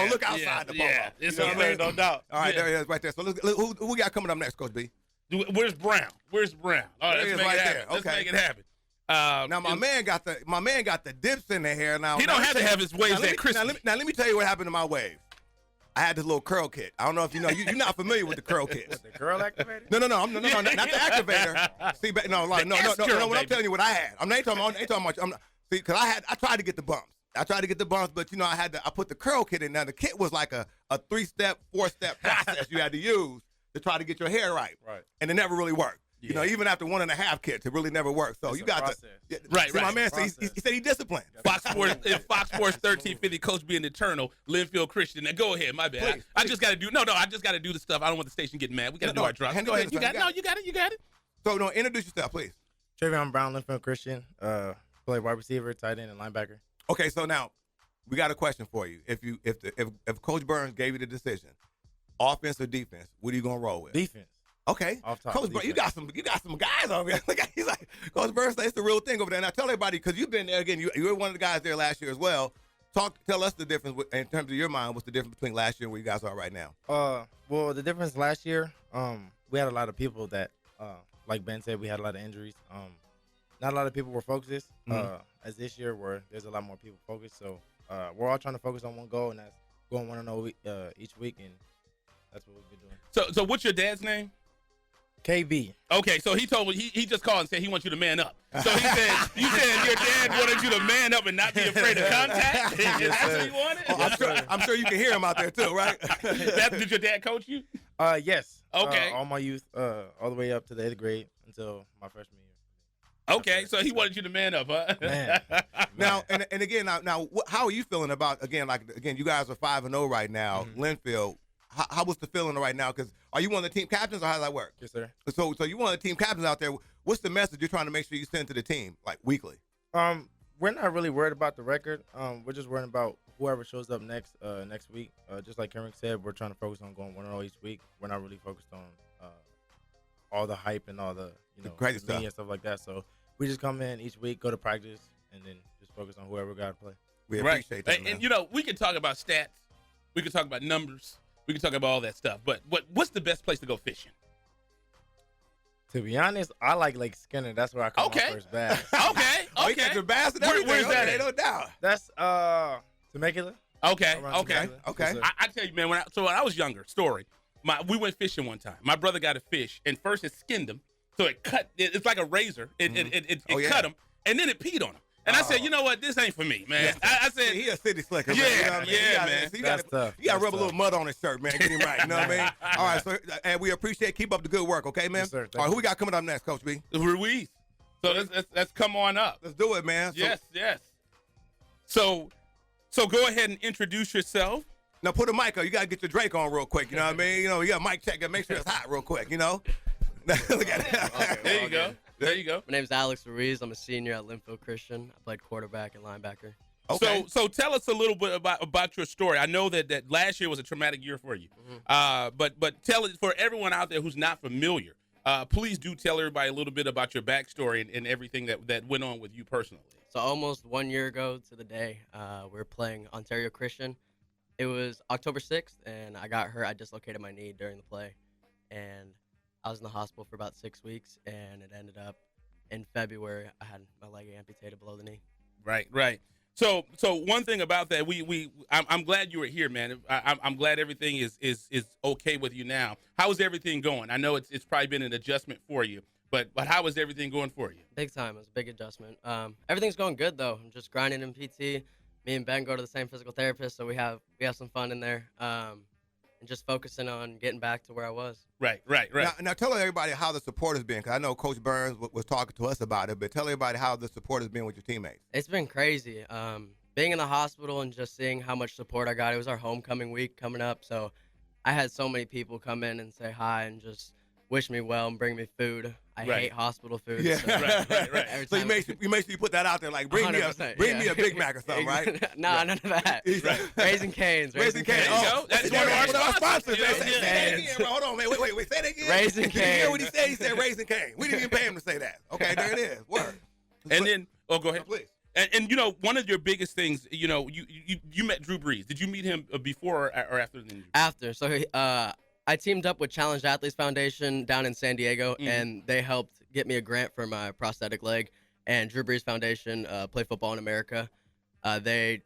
Look outside the polo. Yeah, you know what I mean? No doubt. All right, there he is, right there. So who we got coming up next, Coach B? Where's Brown? All right, let's make it happen. Let's make it happen. Now my man got the dips in the hair. Now he don't have to have his waves that crispy. Now let me tell you what happened to my waves. I had this little curl kit. I don't know if you know. You're not familiar with the curl kits. The curl activator? No, not the activator. See, no. What I'm telling you, what I had. I ain't talking about. See, because I tried to get the bumps. But I put the curl kit in. Now the kit was like a 3-step, 4-step process you had to use to try to get your hair right. Right. And it never really worked. Yeah. You know, even after 1.5 kits, it really never worked. So it's you got process. Right. My man said he said he disciplined. Fox Sports 1350, Coach B and Eternal, Linfield Christian. Now go ahead, my bad. Please, I just got to do I just got to do the stuff. I don't want the station getting mad. We got to do our drops. Go ahead. You got it. So no, introduce yourself, please. Travion Brown, Linfield Christian. Play wide receiver, tight end, and linebacker. Okay, so now we got a question for you. If Coach Burns gave you the decision, offense or defense, what are you gonna roll with? Defense. Okay, Off top, Coach Burns, you got some guys over there. He's like, Coach Burns, it's the real thing over there. Now tell everybody, because you've been there again. You were one of the guys there last year as well. Tell us the difference in terms of your mind. What's the difference between last year and where you guys are right now? Well, the difference last year, we had a lot of people that, like Ben said, we had a lot of injuries. Not a lot of people were focused. As this year, where there's a lot more people focused. So we're all trying to focus on one goal, and that's going 1-0 each week, and that's what we've been doing. So what's your dad's name? KB. Okay, so he told me he just called and said he wants you to man up. So he said you said your dad wanted you to man up and not be afraid of contact. Is that what you wanted? I'm sure you can hear him out there too, right? Did your dad coach you? Yes. Okay. All my youth, all the way up to the 8th grade until my freshman year. Okay, so he wanted you to man up, huh? Man. Now, and again, how are you feeling about, again, you guys are 5-0 right now, Linfield. How was the feeling right now? Because are you one of the team captains, or how does that work? Yes, sir. So you one of the team captains out there. What's the message you're trying to make sure you send to the team, like weekly? We're not really worried about the record. We're just worried about whoever shows up next week. Just like Kermit said, we're trying to focus on going 1-0 each week. We're not really focused on all the hype and all the crazy stuff and stuff like that. So we just come in each week, go to practice, and then just focus on whoever got to play. We appreciate that, man. And we can talk about stats, we can talk about numbers, we can talk about all that stuff. But what's the best place to go fishing? To be honest, I like Lake Skinner. That's where I caught my first bass. Okay. You got your bass and everything. Where's that at? No doubt. That's Temecula. Okay. Yes, I tell you, man. When I was younger, we went fishing one time. My brother got a fish, and first it skinned him, so it cut. It's like a razor. It cut him, and then it peed on him. And I said, you know what? This ain't for me, man. I said, he a city slicker. Yeah, man. You know what I mean? man. So you got to rub a little mud on his shirt, man. Get him right. You know what I mean? All right, so and we appreciate. Keep up the good work, okay, man? Yes, sir. All right, who we got coming up next, Coach B? Ruiz. So let's come on up. Let's do it, man. Yes. So go ahead and introduce yourself. Now put a mic on. You gotta get your Drake on real quick. You know what I mean? You got a mic check and make sure it's hot real quick. Look at it. There you go. There you go. My name's Alex Ruiz. I'm a senior at Linfield Christian. I played quarterback and linebacker. Okay. So tell us a little bit about your story. I know that last year was a traumatic year for you. But tell it for everyone out there who's not familiar. Please do tell everybody a little bit about your backstory and everything that went on with you personally. So almost 1 year ago to the day, we were playing Ontario Christian. It was October 6th, and I got hurt. I dislocated my knee during the play, and I was in the hospital for about 6 weeks, and it ended up in February. I had my leg amputated below the knee. Right. So one thing about that, I'm glad you were here, man. I'm glad everything is okay with you now. How is everything going? I know it's probably been an adjustment for you, but how is everything going for you? Big time. It was a big adjustment. Everything's going good though. I'm just grinding in PT. Me and Ben go to the same physical therapist, so we have some fun in there. And just focusing on getting back to where I was. Right. Now tell everybody how the support has been, because I know Coach Burns was talking to us about it, but tell everybody how the support has been with your teammates. It's been crazy. Being in the hospital and just seeing how much support I got. It was our homecoming week coming up, so I had so many people come in and say hi and just wish me well and bring me food. I hate hospital food. Yeah. So, So you make sure you put that out there, like bring me a Big Mac or something, right? Nah, none of that. Raising Cane's. Raising Cane's. Oh, that's one of our sponsors. Say that again. Hold on, man. Wait. Say that again. Raising Cane's. Did you hear what he said? He said Raising Cane. We didn't even pay him to say that. Okay, there it is. Word. And then, go ahead. Please. And one of your biggest things, you met Drew Brees. Did you meet him before or after the injury? After. So I teamed up with Challenged Athletes Foundation down in San Diego, and they helped get me a grant for my prosthetic leg. And Drew Brees Foundation, Play Football in America, they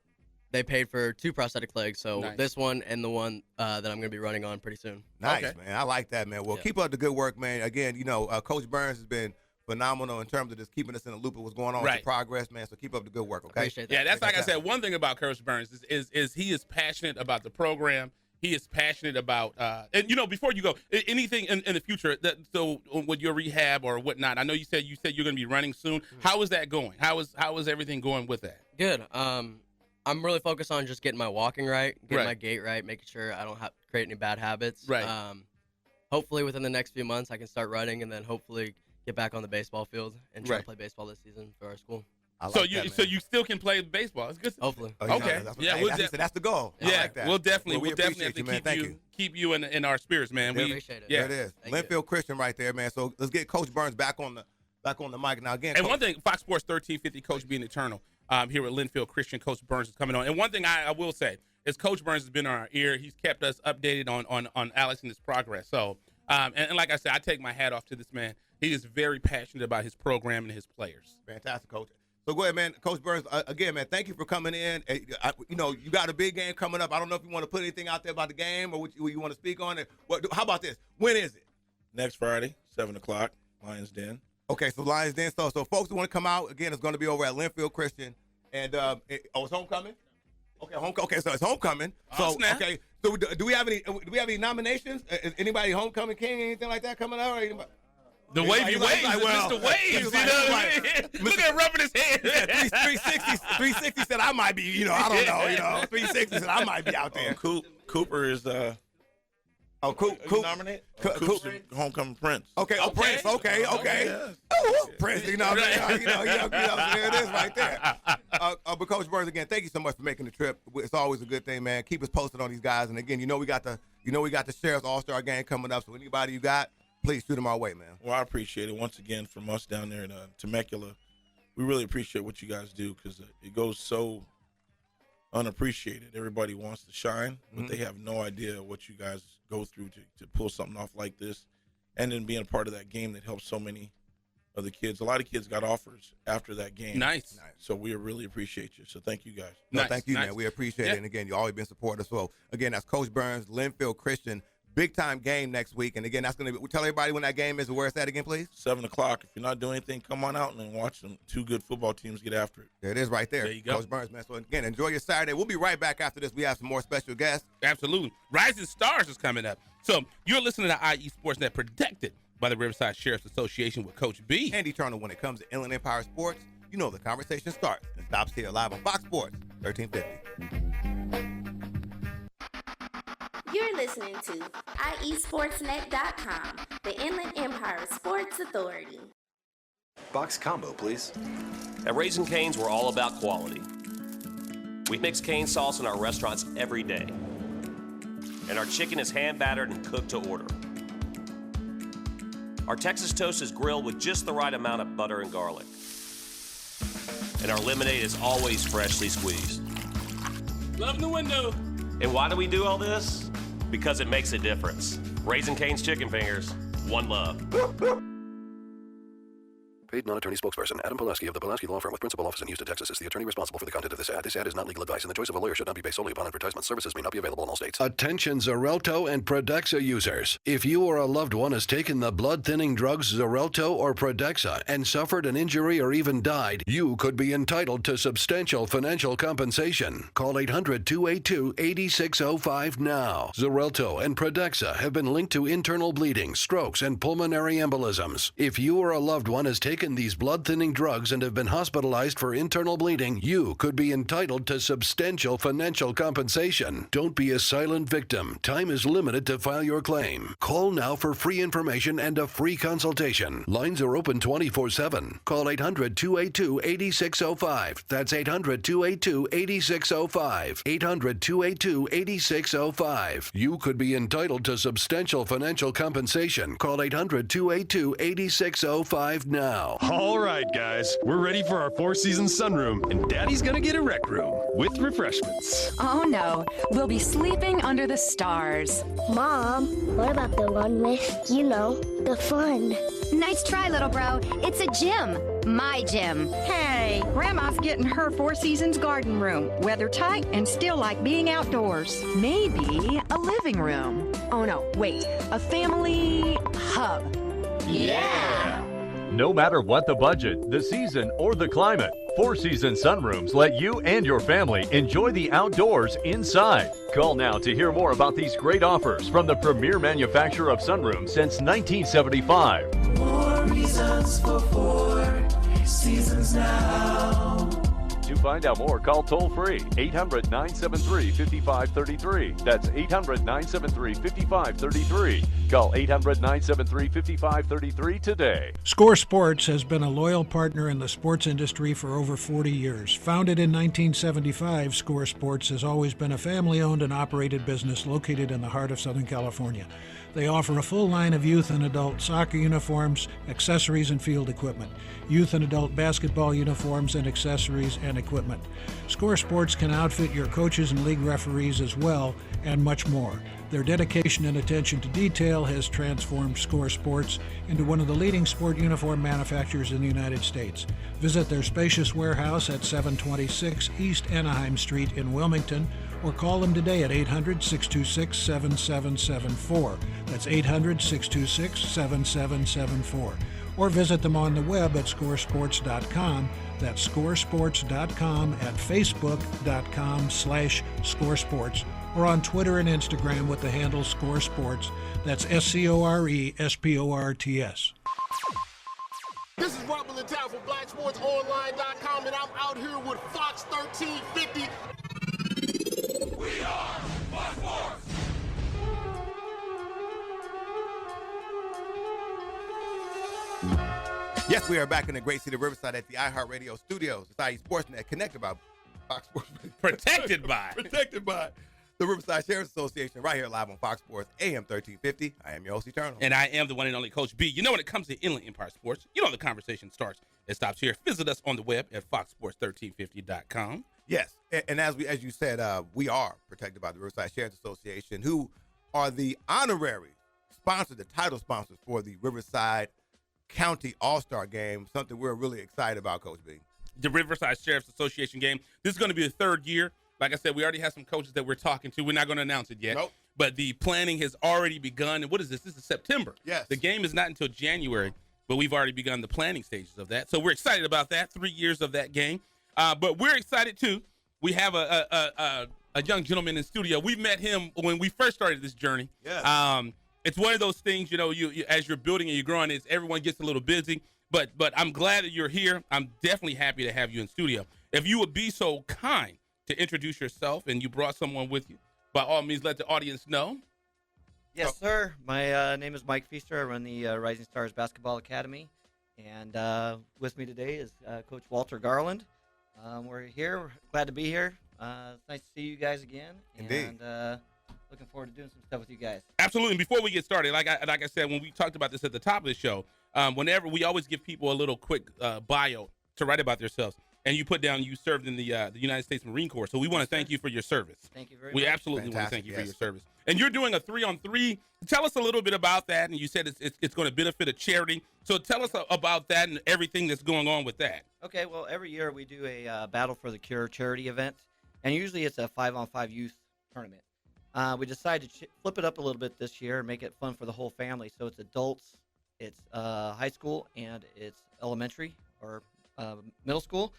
paid for 2 prosthetic legs. So this one and the one that I'm going to be running on pretty soon. Nice, man. I like that, man. Well, keep up the good work, man. Again, Coach Burns has been phenomenal in terms of just keeping us in the loop of what's going on with your progress, man. So keep up the good work, okay? Appreciate that. Yeah, that's like I said. One thing about Coach Burns is he is passionate about the program. He is passionate about, and before you go, anything in the future. So with your rehab or whatnot, I know you said you're going to be running soon. How is that going? How is everything going with that? Good. I'm really focused on just getting my walking right, getting my gait right, making sure I don't create any bad habits. Right. Hopefully within the next few months I can start running, and then hopefully get back on the baseball field and try to play baseball this season for our school. So you still can play baseball. It's good. Hopefully. Okay. That's the goal. Yeah, like that. we'll definitely appreciate have to keep you in our spirits, man. We appreciate it. Yeah, there it is. Linfield Christian right there, man. So let's get Coach Burns back on the mic now again. And one thing, Fox Sports 1350, Coach being eternal, here at Linfield Christian, Coach Burns is coming on. And one thing I will say is Coach Burns has been on our ear. He's kept us updated on Alex and his progress. So, and like I said, I take my hat off to this man. He is very passionate about his program and his players. Fantastic, Coach. So go ahead, man. Coach Burns, again, man, thank you for coming in. You got a big game coming up. I don't know if you want to put anything out there about the game or what you want to speak on it. How about this? When is it? Next Friday, 7 o'clock, Lions Den. Okay, so Lions Den. So folks who want to come out, again, it's going to be over at Linfield Christian. And, it's homecoming? Okay, so it's homecoming. Oh, snap. Okay, So do we have any nominations? Is anybody homecoming king, anything like that coming out? Or anybody? The Wavy Waves, Mr. Waves. Look at him rubbing his head. Yeah, 360 said I might be, I don't know, 360 said I might be out there. Cooper is Coop nominated? Coop's the homecoming prince. Okay, Prince. Okay. Yeah. Prince, there it is right there. But Coach Burns, again, thank you so much for making the trip. It's always a good thing, man. Keep us posted on these guys. And again, we got the Sheriff's All-Star game coming up. So anybody you got, please shoot them our way, man. Well, I appreciate it. Once again, from us down there in Temecula, we really appreciate what you guys do because it goes so unappreciated. Everybody wants to shine, but they have no idea what you guys go through to pull something off like this. And then being a part of that game that helps so many of the kids. A lot of kids got offers after that game. Nice. So we really appreciate you. So thank you guys. No, thank you, man. We appreciate it. And again, you've always been supportive. So again, that's Coach Burns, Linfield Christian. Big time game next week, and again, that's going to be. Tell everybody when that game is and where it's at again, please. 7:00. If you're not doing anything, come on out and then watch them. Two good football teams get after it. There it is, right there. There you go, Coach Burns, man. So again, enjoy your Saturday. We'll be right back after this. We have some more special guests. Absolutely, Rising Stars is coming up. So you're listening to IE Sportsnet, protected by the Riverside Sheriff's Association with Coach B. And Eternal, when it comes to Inland Empire sports, the conversation starts and stops here live on Fox Sports 1350. You're listening to IESportsNet.com, the Inland Empire Sports Authority. Box combo, please. At Raising Cane's, we're all about quality. We mix cane sauce in our restaurants every day. And our chicken is hand battered and cooked to order. Our Texas toast is grilled with just the right amount of butter and garlic. And our lemonade is always freshly squeezed. Love in the window. And why do we do all this? Because it makes a difference. Raising Cane's Chicken Fingers, one love. Paid non-attorney spokesperson Adam Pulaski of the Pulaski Law Firm with principal office in Houston, Texas is the attorney responsible for the content of this ad. This ad is not legal advice, and the choice of a lawyer should not be based solely upon advertisement. Services may not be available in all states. Attention Xarelto and Pradaxa users. If you or a loved one has taken the blood-thinning drugs Xarelto or Pradaxa and suffered an injury or even died, you could be entitled to substantial financial compensation. Call 800-282-8605 now. Xarelto and Pradaxa have been linked to internal bleeding, strokes, and pulmonary embolisms. If you or a loved one has taken these blood-thinning drugs and have been hospitalized for internal bleeding, you could be entitled to substantial financial compensation. Don't be a silent victim. Time is limited to file your claim. Call now for free information and a free consultation. Lines are open 24/7. Call 800-282-8605. That's 800-282-8605. 800-282-8605. You could be entitled to substantial financial compensation. Call 800-282-8605 now. All right, guys, we're ready for our four-season sunroom, and Daddy's gonna get a rec room with refreshments. Oh no, we'll be sleeping under the stars. Mom, what about the one with, the fun? Nice try, little bro. It's a gym. My gym. Hey, Grandma's getting her Four Seasons garden room. Weather tight and still like being outdoors. Maybe a living room. Oh no, wait, a family hub. Yeah! No matter what the budget, the season, or the climate, Four Seasons Sunrooms let you and your family enjoy the outdoors inside. Call now to hear more about these great offers from the premier manufacturer of sunrooms since 1975. More reasons for Four Seasons now. To find out more, call toll-free 800-973-5533. That's 800-973-5533. Call 800-973-5533 today. Score Sports has been a loyal partner in the sports industry for over 40 years. Founded in 1975, Score Sports has always been a family-owned and operated business located in the heart of Southern California. They offer a full line of youth and adult soccer uniforms, accessories, and field equipment, youth and adult basketball uniforms and accessories and equipment. Score Sports can outfit your coaches and league referees as well, and much more. Their dedication and attention to detail has transformed Score Sports into one of the leading sport uniform manufacturers in the United States. Visit their spacious warehouse at 726 East Anaheim Street in Wilmington, or call them today at 800-626-7774. That's 800-626-7774. Or visit them on the web at scoresports.com. That's scoresports.com, at facebook.com/scoresports, or on Twitter and Instagram with the handle Score Sports. That's SCORESPORTS. This is Rebel in Town for BlackSportsOnline.com, and I'm out here with Fox 1350. We are Fox Sports. Yes, we are back in the great city of Riverside at the iHeartRadio studios. It's IE Sportsnet, connected by Fox Sports. Protected by the Riverside Sheriff's Association, right here live on Fox Sports, AM 1350. I am your host, Eternal. And I am the one and only Coach B. You know, when it comes to Inland Empire Sports, you know the conversation starts. It stops here. Visit us on the web at foxsports1350.com. Yes, and as you said, we are protected by the Riverside Sheriff's Association, who are the honorary sponsor, the title sponsors for the Riverside County All-Star Game, something we're really excited about, Coach B. The Riverside Sheriff's Association game. This is going to be the third year. Like I said, we already have some coaches that we're talking to. We're not going to announce it yet. Nope. But the planning has already begun. And what is this? This is September. Yes. The game is not until January, but we've already begun the planning stages of that. So we're excited about that, 3 years of that game. But we're excited, too. We have a young gentleman in studio. We met him when we first started this journey. Yeah. It's one of those things, you know, you as you're building and you're growing, everyone gets a little busy. But I'm glad that you're here. I'm definitely happy to have you in studio. If you would be so kind to introduce yourself and you brought someone with you, by all means, let the audience know. Yes, sir. My name is Mike Feaster. I run the Rising Stars Basketball Academy. And with me today is Coach Walter Garland. We're here. We're glad to be here. It's nice to see you guys again. Indeed. And looking forward to doing some stuff with you guys. Absolutely. And before we get started, like I said, when we talked about this at the top of the show, whenever we always give people a little quick bio to write about themselves. And you put down you served in the United States Marine Corps. So we want to thank you for your service. Thank you very much. We absolutely want to thank you for your service. And you're doing a 3-on-3. Tell us a little bit about that. And you said it's going to benefit a charity. So tell us about that and everything that's going on with that. Okay, well, every year we do a Battle for the Cure charity event. And usually it's a 5-on-5 youth tournament. We decided to flip it up a little bit this year and make it fun for the whole family. So it's adults, it's high school, and it's elementary or middle school.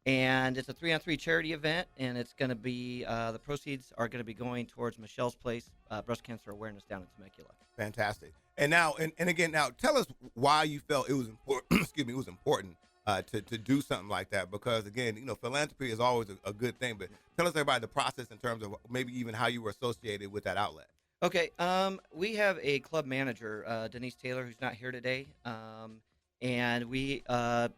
And it's a 3-on-3 charity event, and it's going to be the proceeds are going to be going towards Michelle's Place breast cancer awareness down in Temecula. Fantastic. And now, and again, now tell us why you felt it was important. Excuse me, it was important to do something like that, because again, you know, philanthropy is always a good thing. But tell us everybody the process in terms of maybe even how you were associated with that outlet. Okay, we have a club manager, Denise Taylor, who's not here today, and we have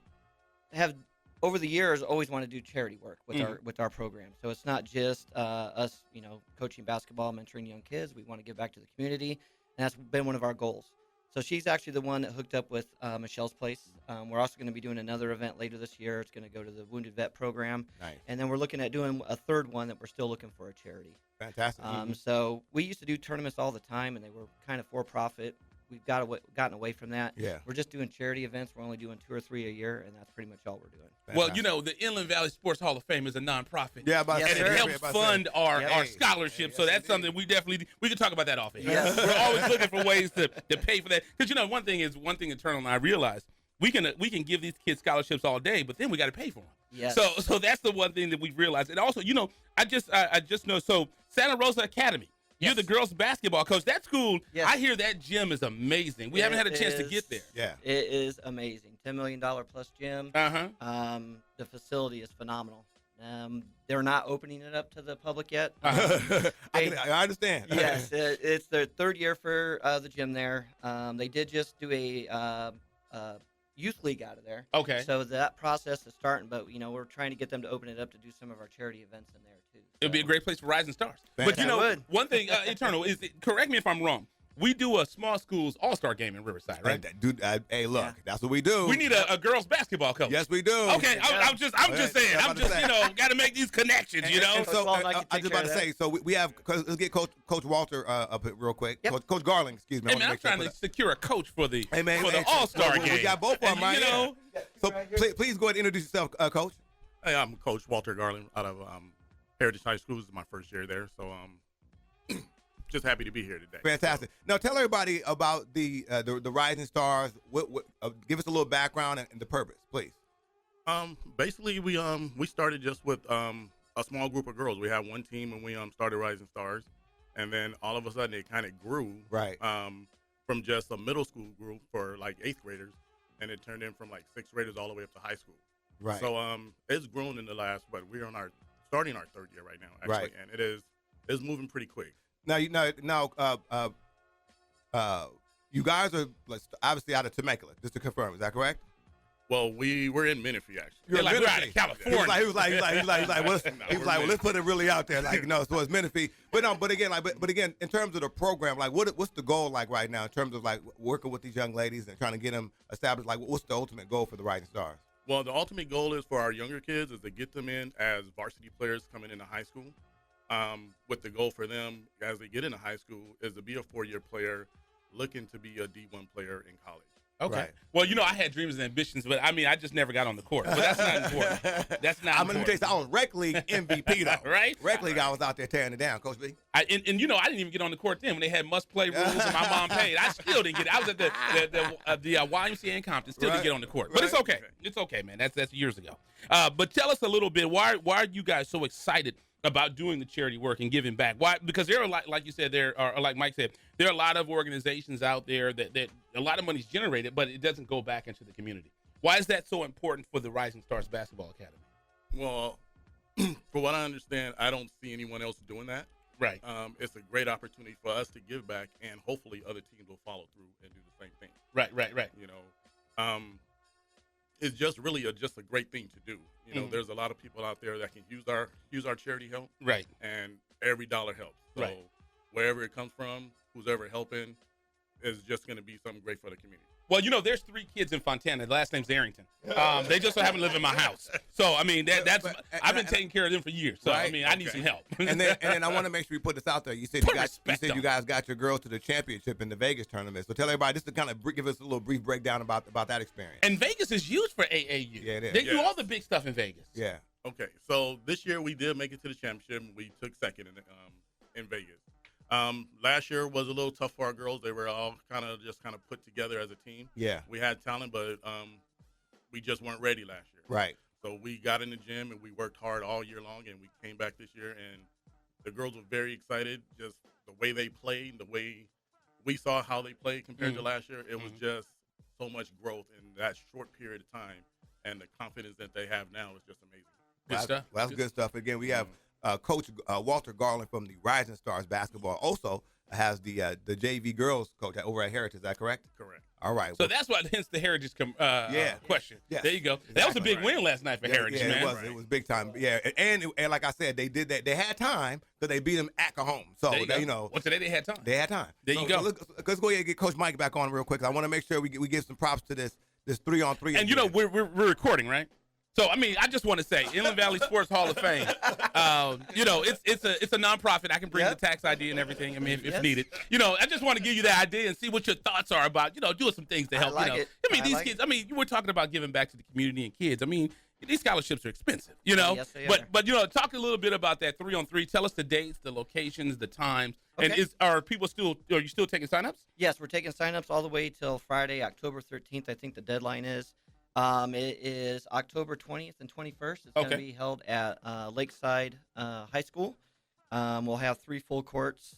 over the years always want to do charity work with our program. So it's not just us, you know, coaching basketball, mentoring young kids. We want to give back to the community, and that's been one of our goals. So she's actually the one that hooked up with Michelle's Place. We're also going to be doing another event later this year. It's going to go to the Wounded Vet program. Nice. And then we're looking at doing a third one that we're still looking for a charity. Fantastic. So we used to do tournaments all the time, and they were kind of for profit. We've gotten away from that. Yeah. We're just doing charity events. We're only doing 2 or 3 a year, and that's pretty much all we're doing. Fantastic. Well, you know, the Inland Valley Sports Hall of Fame is a nonprofit. Yeah, and it helps fund our scholarships. So that's something we can talk about that off air. Yes. We're always looking for ways to pay for that. Because, you know, one thing Eternal and I realized, we can give these kids scholarships all day, but then we got to pay for them. Yes. So that's the one thing that we realized. And also, you know, I just know, so Santa Rosa Academy, you're the girls basketball coach. That school, I hear that gym is amazing. We haven't had a chance to get there. Yeah. It is amazing. $10 million plus gym. The facility is phenomenal. They're not opening it up to the public yet. I understand. Yes, it's their third year for the gym there. They did just do a youth league out of there. Okay. So that process is starting, but, you know, we're trying to get them to open it up to do some of our charity events in there, too. So. It'd be a great place for Rising Stars. But, you know, one thing, Eternal, correct me if I'm wrong. We do a small schools all-star game in Riverside, right? Dude, hey, look, that's what we do. We need a girls basketball coach. Yes, we do. Okay, I'm just saying. You know, got to make these connections, you know? And so, I was just about to say, so we have, let's get Coach Walter up here real quick. Yep. Coach Garland, excuse me. Hey, man, I'm trying to secure a coach for the all-star game. We got both of them, right? You know? So please go ahead and introduce yourself, Coach. Hey, I'm Coach Walter Garland out of Heritage High School. This is my first year there, so just happy to be here today. Fantastic. Now, tell everybody about the Rising Stars. Give us a little background and the purpose, please. Basically, we started just with a a small group of girls. We had one team when we started Rising Stars, and then all of a sudden it kind of grew. Right. From just a middle school group for like 8th graders, and it turned in from like 6th graders all the way up to high school. Right. So it's grown in the last, but we're starting our 3rd year right now, actually, Right. and it's moving pretty quick. Now you guys are obviously out of Temecula, just to confirm. Is that correct? Well, we're in Menifee, actually. You're like, in we're out Menifee. of California. He was like, let's put it really out there. Like, no, so it's Menifee. But again, in terms of the program, like, what's the goal like right now in terms of like working with these young ladies and trying to get them established? Like, what's the ultimate goal for the Rising Stars? Well, the ultimate goal is for our younger kids is to get them in as varsity players coming into high school. With the goal for them as they get into high school is to be a 4-year player, looking to be a D1 player in college. Okay. Right. Well, I had dreams and ambitions, but I mean, I just never got on the court. But that's not important. That's not. I'm gonna tell you, I was Rec League MVP though. Right? Rec League, I was out there tearing it down, Coach B. I didn't even get on the court then when they had must-play rules and my mom paid. I still didn't get it. I was at the YMCA in Compton, still didn't get on the court. But it's okay. It's okay, man. That's years ago. But tell us a little bit. Why are you guys so excited about doing the charity work and giving back? Why? Because there are, like you said, there are, like Mike said, there are a lot of organizations out there that a lot of money's generated, but it doesn't go back into the community. Why is that so important for the Rising Stars Basketball Academy? Well, for what I understand, I don't see anyone else doing that. Right. It's a great opportunity for us to give back, and hopefully other teams will follow through and do the same thing. Right. It's just really a great thing to do. There's a lot of people out there that can use our charity help. Right. And every dollar helps. So right. Wherever it comes from, who's ever helping, is just going to be something great for the community. Well, there's 3 kids in Fontana. The last name's Arrington. They just so happen to live in my house. So, I mean, I've been taking care of them for years. So, right? I mean, I need some help. and then I want to make sure we put this out there. You said you guys got your girls to the championship in the Vegas tournament. So tell everybody, just to kind of give us a little brief breakdown about that experience. And Vegas is used for AAU. Yeah, it is. They do all the big stuff in Vegas. Yeah. Okay, so this year we did make it to the championship. We took 2nd in Vegas. Last year was a little tough for our girls. They were all kind of put together as a team. Yeah. We had talent, but we just weren't ready last year. Right. So we got in the gym and we worked hard all year long, and we came back this year, and the girls were very excited. Just the way they played, the way we saw how they played compared to last year, it was just so much growth in that short period of time, and the confidence that they have now is just amazing. Good stuff. Well, that's good stuff. Again, we have Coach Walter Garland from the Rising Stars Basketball. Also has the JV girls coach over at Heritage. Is that correct? Correct. All right. So that's what hence the Heritage question. Yes. There you go. Exactly. That was a big win last night for Heritage, man. It was. Right. It was big time. Yeah, and like I said, they did that. They had time because they beat them at home. So well, today they had time. They had time. There you go. Let's go ahead and get Coach Mike back on real quick. I want to make sure we give some props to this 3-on-3. And we're recording, right? So, I mean, I just want to say, Inland Valley Sports Hall of Fame, it's a nonprofit. I can bring the tax ID and everything, I mean, if needed. I just want to give you that idea and see what your thoughts are about, doing some things to help. I like it. I mean, these kids, I mean, you were talking about giving back to the community and kids. I mean, these scholarships are expensive, Yes, they are. But talk a little bit about that 3-on-3. Tell us the dates, the locations, the times. Okay. And are you still taking signups? Yes, we're taking signups all the way till Friday, October 13th. I think the deadline is. It is October 20th and 21st. It's going to be held at Lakeside High School. We'll have 3 full courts,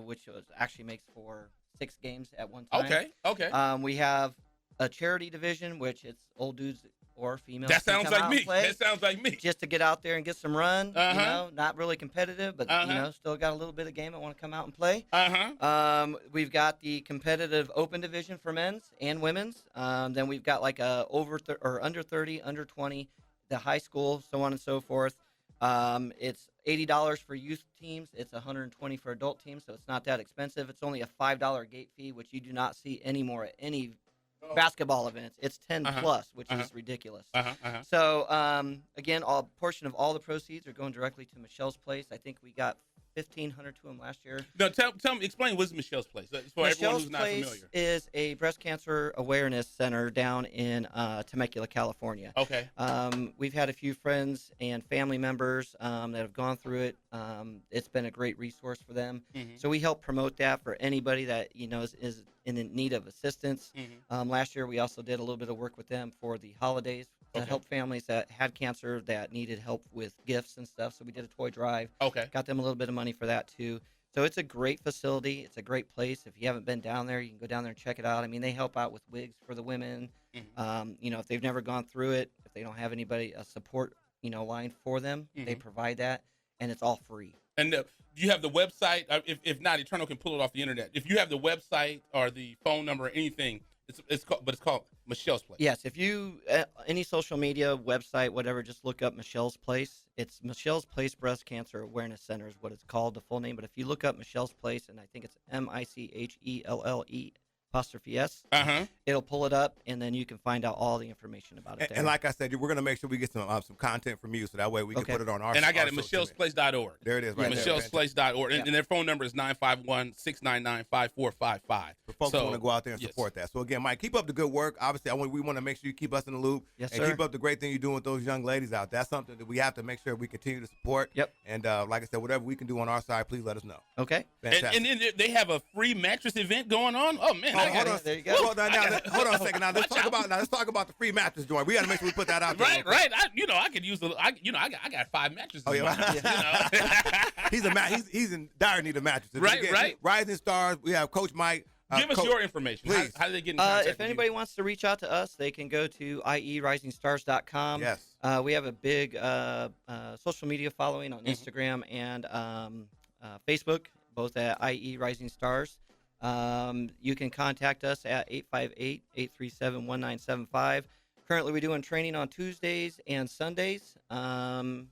which actually makes for 6 games at one time. Okay. We have a charity division, which it's old dudes or females. That sounds like me. That sounds like me. Just to get out there and get some run. Not really competitive, but still got a little bit of game. I want to come out and play. We've got the competitive open division for men's and women's. Then we've got like a under 30, under 20, the high school, so on and so forth. It's $80 for youth teams. It's $120 for adult teams, so it's not that expensive. It's only a $5 gate fee, which you do not see anymore at any basketball events. It's 10 plus, which is ridiculous. So again, a portion of all the proceeds are going directly to Michelle's Place. I think we got $1,500 to them last year. No, tell me, explain what's Michelle's Place for everyone who's not familiar. Michelle's Place is a breast cancer awareness center down in Temecula, California. Okay. We've had a few friends and family members that have gone through it. It's been a great resource for them. So we help promote that for anybody that is in need of assistance. Last year we also did a little bit of work with them for the holidays to help families that had cancer that needed help with gifts and stuff. So we did a toy drive. Okay. Got them a little bit of money for that too. So it's a great facility. It's a great place. If you haven't been down there, you can go down there and check it out. I mean, they help out with wigs for the women. You know, if they've never gone through it, if they don't have anybody, a support, line for them, they provide that, and it's all free. And do you have the website? If not, Eternal can pull it off the internet. If you have the website or the phone number or anything, it's called Michelle's Place. Yes, if you any social media, website, whatever, just look up Michelle's Place. It's Michelle's Place Breast Cancer Awareness Center is what it's called, the full name. But if you look up Michelle's Place, and I think it's MICHELLE''S, it'll pull it up, and then you can find out all the information about it. And like I said, we're going to make sure we get some content from you, so that way we can put it on our. And I got it, michellesplace.org. There it is, right there. michellesplace.org. And their phone number is 951-699-5455. For folks who want to go out there and support that. So again, Mike, keep up the good work. Obviously, we want to make sure you keep us in the loop. Yes, and sir. keep up the great thing you're doing with those young ladies out. That's something that we have to make sure we continue to support. Yep. And like I said, whatever we can do on our side, please let us know. Okay. Fantastic. And then they have a free mattress event going on. Oh man, hold on. There you go. Hold on a second. Now let's talk about the free mattress joint. We got to make sure we put that out there. Right. I could use I got 5 mattresses. Oh yeah. He's in dire need of mattresses. Right. Rising Stars. We have Coach Mike. Give us your information. Please. How do they get in contact if anybody wants to reach out to us, they can go to ierisingstars.com. Yes. We have a big social media following on Instagram and Facebook, both at IE Rising Stars. You can contact us at 858-837-1975. Currently, we're doing training on Tuesdays and Sundays. We're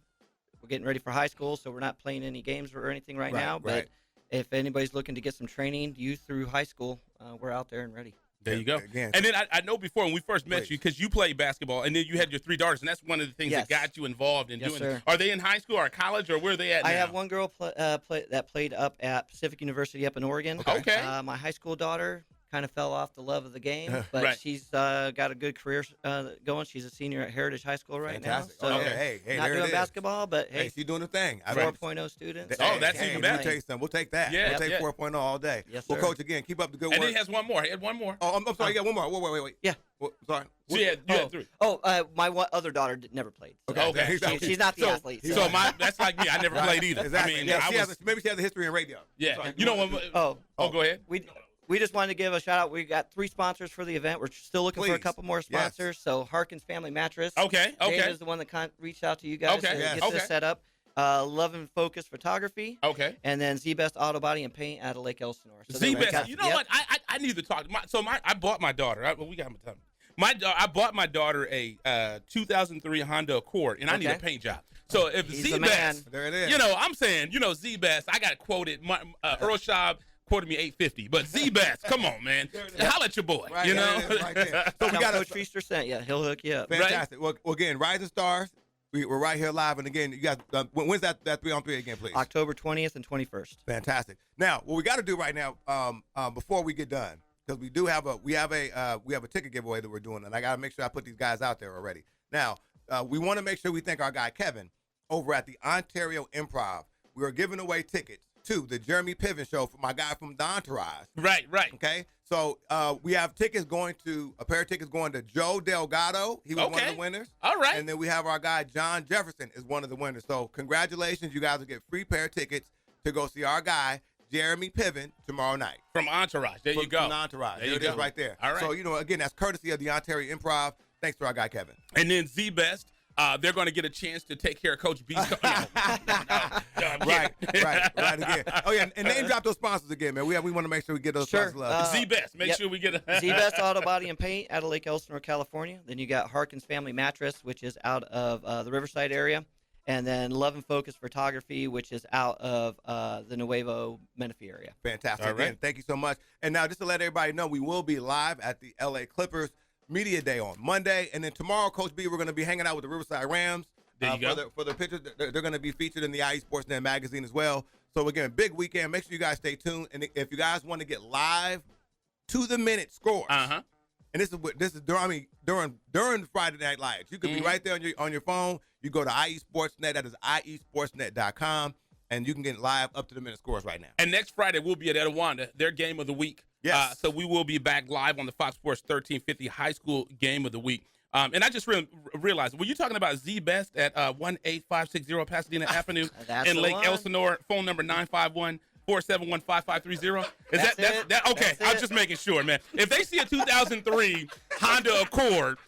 getting ready for high school, so we're not playing any games or anything right now. But if anybody's looking to get some training, youth through high school, we're out there and ready. There you go. Again. And then I know before when we first met you, because you played basketball, and then you had your 3 daughters, and that's one of the things that got you involved in doing sir. it. Are they in high school or college, or where are they at now? I have one girl that played up at Pacific University up in Oregon. Okay. My high school daughter kind of fell off the love of the game, but Right. she's got a good career going. She's a senior at Heritage High School right Fantastic. now. So Hey, not there it doing is. basketball, but hey, she's doing the thing. 4.0 students. Oh, that's even better. We'll take some. We'll take that. Yeah, we'll take yeah. 4.0 all day. Yes, well, sir. Coach, again, keep up the good And work. then he has one more. He had one more. Oh, I'm sorry. You got one more. Wait. Yeah. Sorry. So you had 3. My other daughter never played. So Okay. she's not the athlete. So that's like me. I never played either. Exactly. I mean, Yeah, maybe she has a history in radio. Yeah. Sorry. You know what? Go ahead. We just wanted to give a shout out. We got 3 sponsors for the event. We're still looking for a Please. couple more sponsors. So Harkins Family Mattress. Okay. Dave is the one that reached out to you guys to get this set up. Love and Focus Photography. Okay. And then Z-Best Auto Body and Paint out of Lake Elsinore. So Z-Best. You know what? I need to talk. I bought my daughter. We got time. I bought my daughter a 2003 Honda Accord, and I need a paint job. So if Z-Best, there it is. I'm saying, Z-Best, I got it quoted. Earl Schaub quoted me $850, but Z-Best, come on, man, holla at your boy. Right, right there. So we got Coach Feaster sent you. He'll hook you up. Fantastic. Right? Well, again, Rising Stars. We're right here live, and again, you guys. When's that 3-on-3 again, please? October 20th and 21st. Fantastic. Now, what we got to do right now, before we get done, because we have a ticket giveaway that we're doing, and I got to make sure I put these guys out there already. Now, we want to make sure we thank our guy Kevin over at the Ontario Improv. We are giving away tickets to the Jeremy Piven show for my guy from the Entourage. Right. Okay. So we have a pair of tickets going to Joe Delgado. He was one of the winners. All right. And then we have our guy John Jefferson is one of the winners. So congratulations, you guys will get free pair of tickets to go see our guy Jeremy Piven tomorrow night. From Entourage. There you go. From Entourage. There it is right there. All right. So, again, that's courtesy of the Ontario Improv. Thanks to our guy Kevin. And then Z-Best. They're going to get a chance to take care of Coach B's. Right again. Oh yeah, and name drop those sponsors again, man. We want to make sure we get those sponsors love. Z-Best, make sure we get a Z-Best Auto Body and Paint out of Lake Elsinore, California. Then you got Harkins Family Mattress, which is out of the Riverside area, and then Love and Focus Photography, which is out of the Nuevo Menifee area. Fantastic. All right. Again, thank you so much. And now, just to let everybody know, we will be live at the LA Clippers Media Day on Monday, and then tomorrow, Coach B, we're going to be hanging out with the Riverside Rams. There you go. For the pictures, they're going to be featured in the IE Sportsnet magazine as well. So again, big weekend. Make sure you guys stay tuned. And if you guys want to get live to the minute scores, and this is during Friday Night Lights, you could be right there on your phone. You go to IE Sportsnet. That is IESportsnet.com, and you can get live up to the minute scores right now. And next Friday we'll be at Etiwanda, their game of the week. Yes. So we will be back live on the Fox Sports 1350 High School Game of the Week. And I just realized, were you talking about Z Best at 18560 Pasadena Avenue That's in the Lake one. Elsinore? Phone number 951-471-5530. Is That's that it. okay? That's I'm it. just making sure, man. If they see a 2003 Honda Accord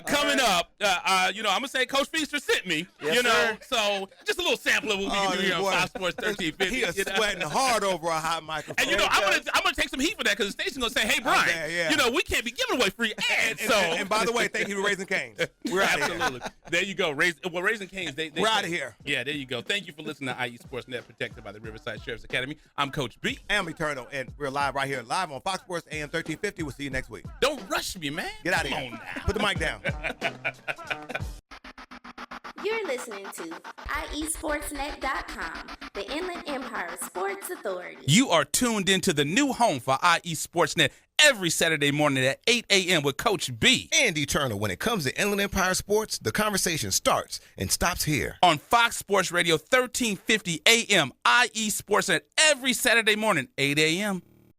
coming up, I'm gonna say Coach Feaster sent me. Yes, you know, sir. so just a little sample of what we can do here on Fox Sports 1350. He is sweating hard over a hot microphone. And I'm gonna take some heat for that because the station gonna say, "Hey, Brian, we can't be giving away free ads." And by the way, thank you to Raising Cane's. We're out of here. Absolutely. There you go. Raising Cane's. We're out of here. Yeah, there you go. Thank you for listening to IE Sports Net, protected by the Riverside Sheriff's Academy. I'm Coach B. I'm Eternal, and we're live right here, live on Fox Sports AM 1350. We'll see you next week. Don't rush me, man. Get out of Come here. on now. Put the mic down. You're listening to IESportsNet.com, the Inland Empire Sports Authority. You are tuned into the new home for IE Sportsnet every Saturday morning at 8 a.m. with Coach B. And Eternal, when it comes to Inland Empire sports, the conversation starts and stops here. On Fox Sports Radio 1350 a.m. IE Sportsnet every Saturday morning, 8 a.m.